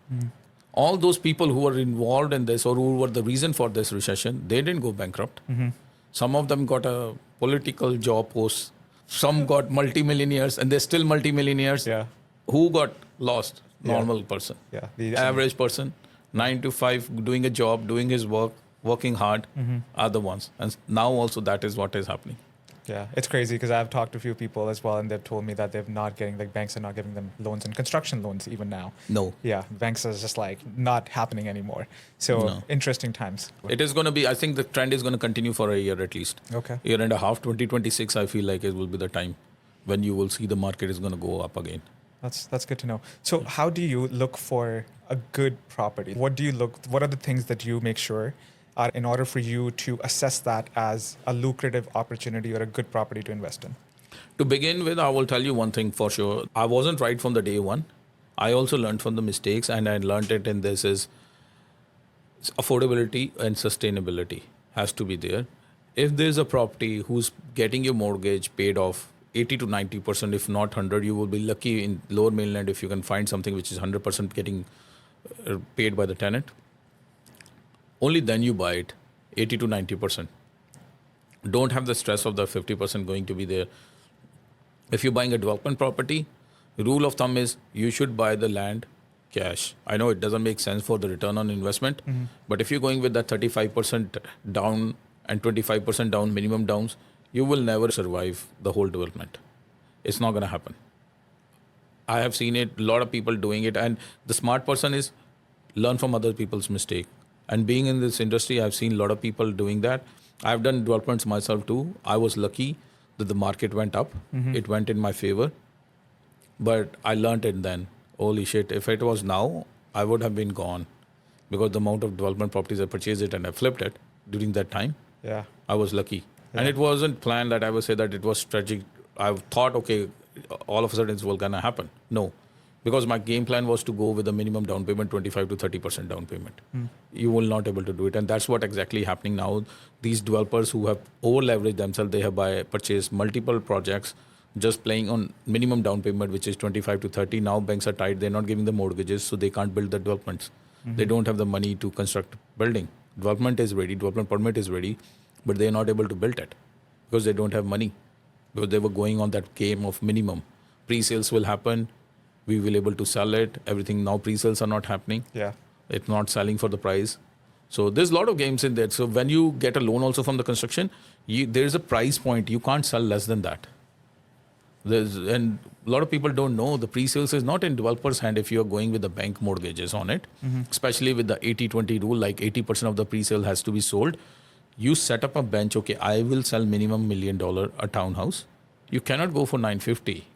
All those people who were involved in this or who were the reason for this recession, they didn't go bankrupt. Some of them got a political job post. Some got multimillionaires, and they're still multimillionaires. Yeah. Who got lost? Normal person. Yeah. Average person, 9 to 5, doing a job, doing his work, working hard, are the ones. And now also that is what is happening. Yeah, it's crazy because I've talked to a few people as well, and they've told me that they're not getting, like, banks are not giving them loans and construction loans even now. No. Yeah, banks are just like not happening anymore. So interesting times. It is going to be, I think the trend is going to continue for a year at least. Okay. Year and a half, 2026, I feel like it will be the time when you will see the market is going to go up again. That's good to know. So how do you look for a good property? What are the things that you make sure are in order for you to assess that as a lucrative opportunity or a good property to invest in? To begin with, I will tell you one thing for sure. I wasn't right from the day one. I also learned from the mistakes, and I learned it in this is affordability and sustainability has to be there. If there's a property who's getting your mortgage paid off 80 to 90%, if not 100, you will be lucky in lower mainland if you can find something which is 100% getting paid by the tenant. Only then you buy it, 80 to 90%. Don't have the stress of the 50% going to be there. If you're buying a development property, the rule of thumb is you should buy the land cash. I know it doesn't make sense for the return on investment, but if you're going with that 35% down and 25% down, minimum downs, you will never survive the whole development. It's not going to happen. I have seen it, a lot of people doing it, and the smart person is learn from other people's mistake. And being in this industry, I've seen a lot of people doing that. I've done developments myself too. I was lucky that the market went up. It went in my favor. But I learned it then. Holy shit, if it was now, I would have been gone. Because the amount of development properties I purchased it and I flipped it during that time. Yeah. I was lucky. Yeah. And it wasn't planned that I would say that it was tragic. I thought, okay, all of a sudden it's all going to happen. No. Because my game plan was to go with a minimum down payment, 25 to 30% down payment. You will not able to do it. And that's what exactly happening now. These developers who have over-leveraged themselves, they have purchased multiple projects, just playing on minimum down payment, which is 25 to 30. Now banks are tight. They're not giving the mortgages, so they can't build the developments. They don't have the money to construct building. Development is ready, development permit is ready, but they're not able to build it because they don't have money. Because they were going on that game of minimum. Pre-sales will happen. We will able to sell it. Everything now pre-sales are not happening. Yeah. It's not selling for the price. So there's a lot of games in there. So when you get a loan also from the construction, there's a price point. You can't sell less than that. And a lot of people don't know the pre-sales is not in developer's hand if you're going with the bank mortgages on it, especially with the 80-20 rule, like 80% of the pre-sale has to be sold. You set up a bench, okay, I will sell minimum $1 million a townhouse. You cannot go for 950.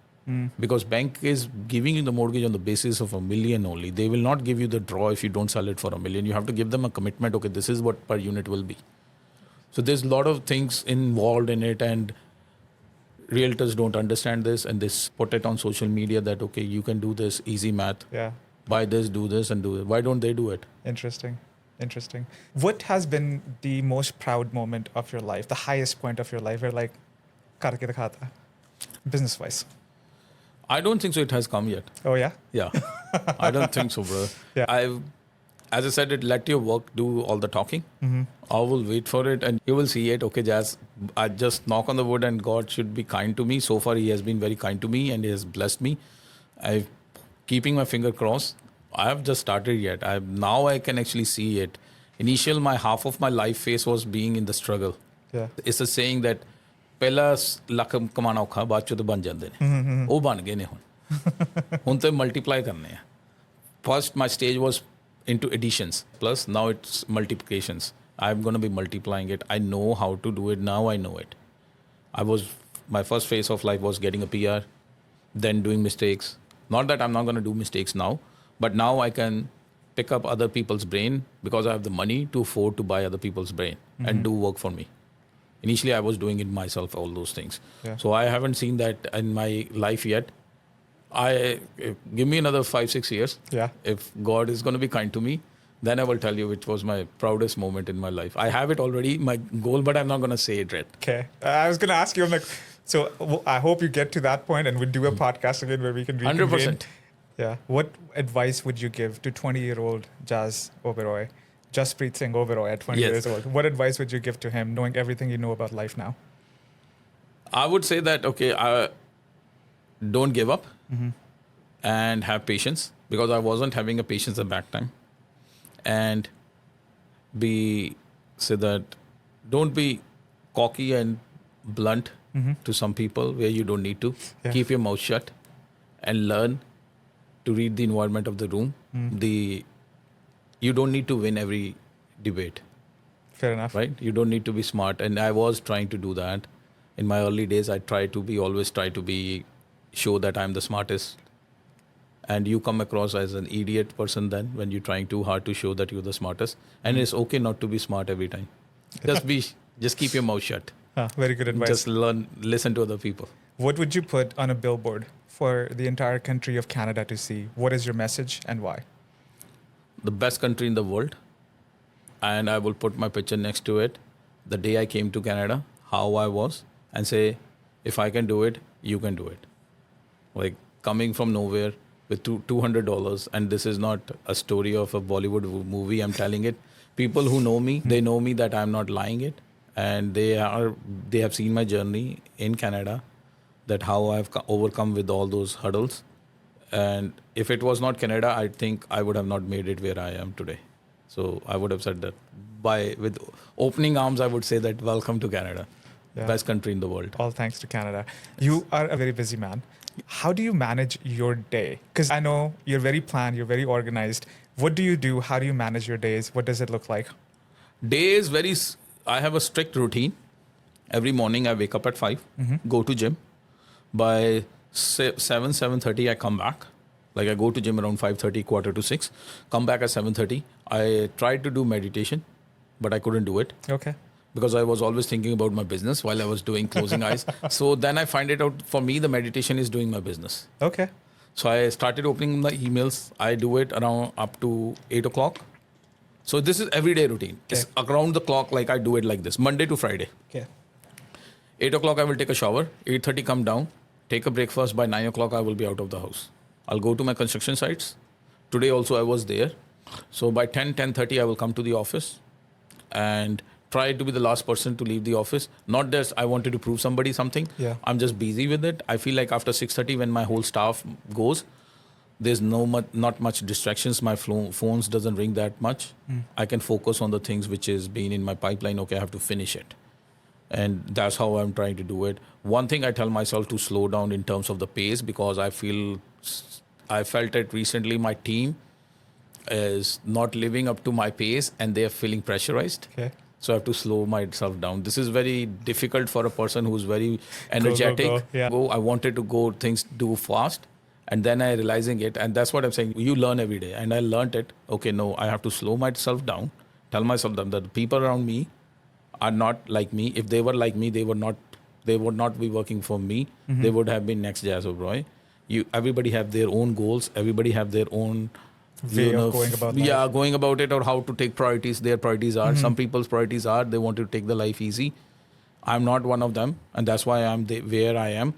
Because bank is giving you the mortgage on the basis of $1 million only. They will not give you the draw if you don't sell it for $1 million. You have to give them a commitment. Okay, this is what per unit will be. So there's a lot of things involved in it, and realtors don't understand this, and they put it on social media that okay, you can do this, easy math. Yeah. Buy this, do this, and do it. Why don't they do it? Interesting. What has been the most proud moment of your life, the highest point of your life, where like, karke dikhata, business-wise? I don't think so. It has come yet. Oh, yeah? Yeah. I don't think so, bro. Yeah. As I said, let your work do all the talking. I will wait for it and you will see it. Okay, Jas, I just knock on the wood and God should be kind to me. So far, He has been very kind to me and He has blessed me. I'm keeping my finger crossed. I have just started yet. Now I can actually see it. My half of my life phase was being in the struggle. Yeah. It's a saying that ਪਹਿਲਾ ਲੱਖ ਕਮਾਣਾ ਔਖਾ ਬਾਅਦ ਚੋਂ ਤਾਂ ਬਣ ਜਾਂਦੇ ਨੇ ਉਹ ਬਣ ਗਏ ਨੇ ਹੁਣ ਤਾਂ ਮਲਟੀਪਲਾਈ ਕਰਨੇ ਆ first my stage was into additions plus now it's multiplications. I'm going to be multiplying it. I know how to do it now. I know it. My first phase of life was getting a PR, then doing mistakes. Not that I'm not going to do mistakes now, but now I can pick up other people's brain because I have the money to afford to buy other people's brain and do work for me. Initially, I was doing it myself, all those things. Yeah. So I haven't seen that in my life yet. Give me another 5-6 years. Yeah. If God is going to be kind to me, then I will tell you which was my proudest moment in my life. I have it already, my goal, but I'm not going to say it yet. Okay. I was going to ask you, I'm like, so I hope you get to that point and we'll do a podcast again where we can reconvene. 100%. Yeah. What advice would you give to 20-year-old Jas Oberoi, Jaspreet Singh Oberoi at 20 Yes. years old? What advice would you give to him, knowing everything you know about life now? I would say that, don't give up and have patience, because I wasn't having a patience at that time. And don't be cocky and blunt to some people where you don't need to. Yeah. Keep your mouth shut and learn to read the environment of the room. You don't need to win every debate, Fair enough. right? You don't need to be smart. And I was trying to do that. In my early days, I always try to be, show that I'm the smartest. And you come across as an idiot person then when you're trying too hard to show that you're the smartest. And it's okay not to be smart every time. Just keep your mouth shut. Very good advice. Just listen to other people. What would you put on a billboard for the entire country of Canada to see? What is your message and why? The best country in the world. And I will put my picture next to it. The day I came to Canada, how I was, and say, if I can do it, you can do it. Like coming from nowhere with $200, and this is not a story of a Bollywood movie, I'm telling it. People who know me, they know me that I'm not lying it. And they have seen my journey in Canada, that how I've overcome with all those hurdles. And if it was not Canada, I think I would have not made it where I am today. So I would have said that with opening arms, I would say that welcome to Canada, Yeah. best country in the world. All thanks to Canada. You are a very busy man. How do you manage your day? Because I know you're very planned, you're very organized. What do you do? How do you manage your days? What does it look like? Day is I have a strict routine. Every morning I wake up at 5, go to gym. By 7:30 I come back. Like I go to gym around 5:30, 5:45, come back at 7:30. I tried to do meditation, but I couldn't do it Okay. because I was always thinking about my business while I was doing closing eyes. So then I find it out, for me, the meditation is doing my business. Okay. So I started opening the emails. I do it around up to 8 o'clock. So this is everyday routine. It's around the clock, like I do it like this, Monday to Friday. Okay. 8 o'clock I will take a shower, 8:30 come down, take a breakfast. By 9 o'clock I will be out of the house. I'll go to my construction sites. Today also I was there. So by 10:30 I will come to the office and try to be the last person to leave the office. Not that I wanted to prove somebody something. Yeah. I'm just busy with it. I feel like after 6:30 when my whole staff goes, there's not much distractions. My phones doesn't ring that much. I can focus on the things which is being in my pipeline. Okay, I have to finish it. And that's how I'm trying to do it. One thing I tell myself to slow down in terms of the pace, because I felt it recently, my team is not living up to my pace and they're feeling pressurized. Okay. So I have to slow myself down. This is very difficult for a person who's very energetic. Go. Yeah. I wanted to go, things do fast. And then I realizing it. And that's what I'm saying. You learn every day. And I learned it. Okay, no, I have to slow myself down. Tell myself that the people around me are not like me. If they were like me, they would not be working for me. They would have been next Jas Oberoi. Everybody have their own goals. Everybody have their own Way of going about life. Yeah, going about it, or how to take priorities. Their priorities are, some people's priorities are, they want to take the life easy. I'm not one of them. And that's why I'm where I am.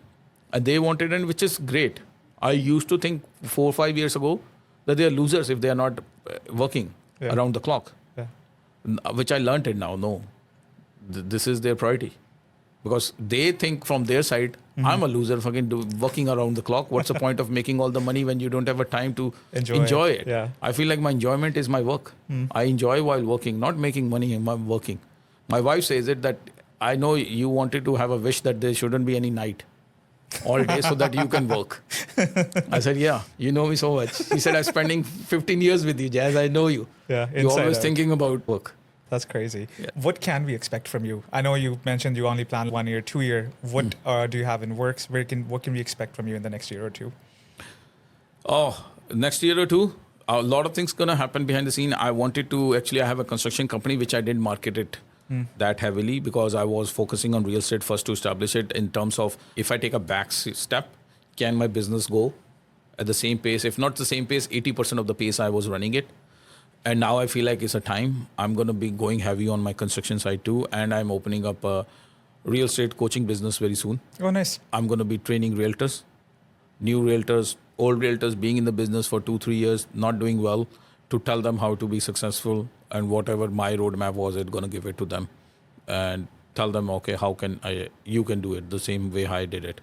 And they wanted, and which is great. I used to think 4 or 5 years ago that they are losers if they are not working around the clock. Yeah. Which I learned it now. No, this is their priority. Because they think from their side, I'm a loser working around the clock. What's the point of making all the money when you don't have a time to enjoy it? Yeah. I feel like my enjoyment is my work. I enjoy while working, not making money while working. My wife says it that I know you wanted to have a wish that there shouldn't be any night all day so that you can work. I said, yeah, you know me so much. He said, I'm spending 15 years with you, Jas. I know you. Yeah, You're inside always out. thinking about work. That's crazy. Yeah. What can we expect from you? I know you mentioned you only plan 1 year, 2 year. What do you have in works? What can we expect from you in the next year or two? Oh, next year or two, a lot of things gonna happen behind the scene. I have a construction company which I didn't market it that heavily because I was focusing on real estate first to establish it in terms of if I take a back step, can my business go at the same pace? If not the same pace, 80% of the pace I was running it. And now I feel like it's a time. I'm going to be going heavy on my construction side too. And I'm opening up a real estate coaching business very soon. Oh, nice. I'm going to be training realtors, new realtors, old realtors being in the business for 2-3 years, not doing well, to tell them how to be successful, and whatever my roadmap was, it's going to give it to them and tell them, okay, you can do it the same way I did it.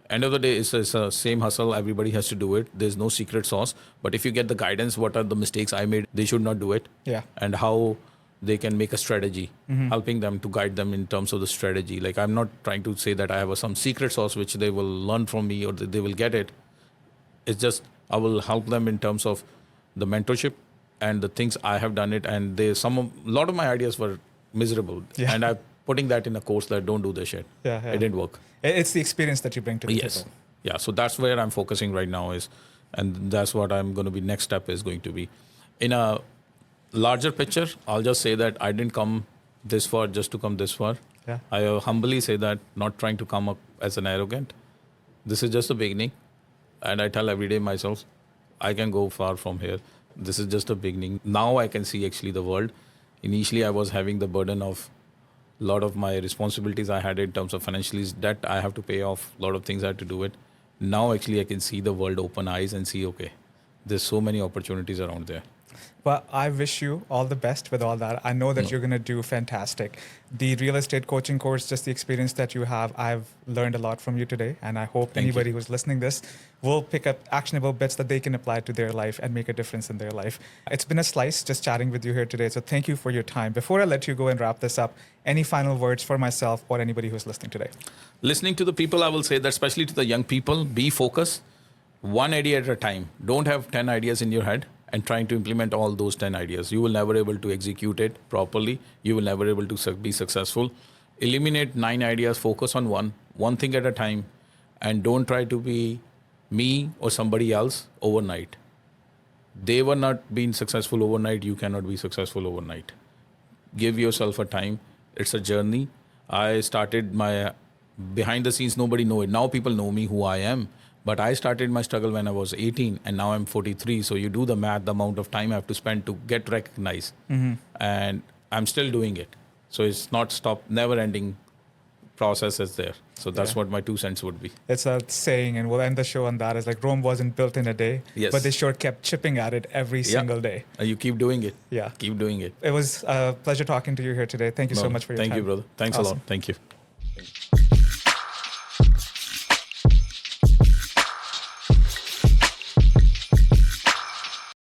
End of the day, it's the same hustle. Everybody has to do it. There's no secret sauce. But if you get the guidance, what are the mistakes I made, they should not do it. Yeah. And how they can make a strategy, helping them to guide them in terms of the strategy. Like, I'm not trying to say that I have some secret sauce which they will learn from me or they will get it. It's just I will help them in terms of the mentorship and the things I have done it. And a lot of my ideas were miserable. Yeah. And I'm putting that in a course that don't do this shit. Yeah. It didn't work. It's the experience that you bring to the table. Yeah, so that's where I'm focusing right now and that's what I'm going to be, next step is going to be. In a larger picture, I'll just say that I didn't come this far just to come this far. Yeah. I humbly say that, not trying to come up as an arrogant. This is just the beginning. And I tell every day myself, I can go far from here. This is just a beginning. Now I can see actually the world. Initially, I was having the burden of a lot of my responsibilities I had in terms of financial debt I have to pay off, a lot of things I had to do it. Now actually I can see the world open eyes and see, okay, there's so many opportunities around there. Well, I wish you all the best with all that. I know that you're going to do fantastic. The real estate coaching course, just the experience that you have, I've learned a lot from you today. And I hope anybody who's listening this will pick up actionable bits that they can apply to their life and make a difference in their life. It's been a slice just chatting with you here today. So thank you for your time. Before I let you go and wrap this up, any final words for myself or anybody who's listening today? Listening to the people, I will say that especially to the young people, be focused, one idea at a time. Don't have 10 ideas in your head and trying to implement all those 10 ideas. You will never able to execute it properly. You will never able to be successful. Eliminate 9 ideas, focus on one thing at a time, and don't try to be me or somebody else overnight. They were not being successful overnight. You cannot be successful overnight. Give yourself a time. It's a journey. I started my behind the scenes, nobody know it. Now people know me, who I am. But I started my struggle when I was 18 and now I'm 43. So you do the math, the amount of time I have to spend to get recognized. And I'm still doing it. So it's not stop, never ending process is there. So that's what my 2 cents would be. It's a saying, and we'll end the show on that. It's like Rome wasn't built in a day, but they sure kept chipping at it every single day. You keep doing it. Yeah. Keep doing it. It was a pleasure talking to you here today. Thank you so much for your time. Thank you, brother. Thanks a lot. Thank you.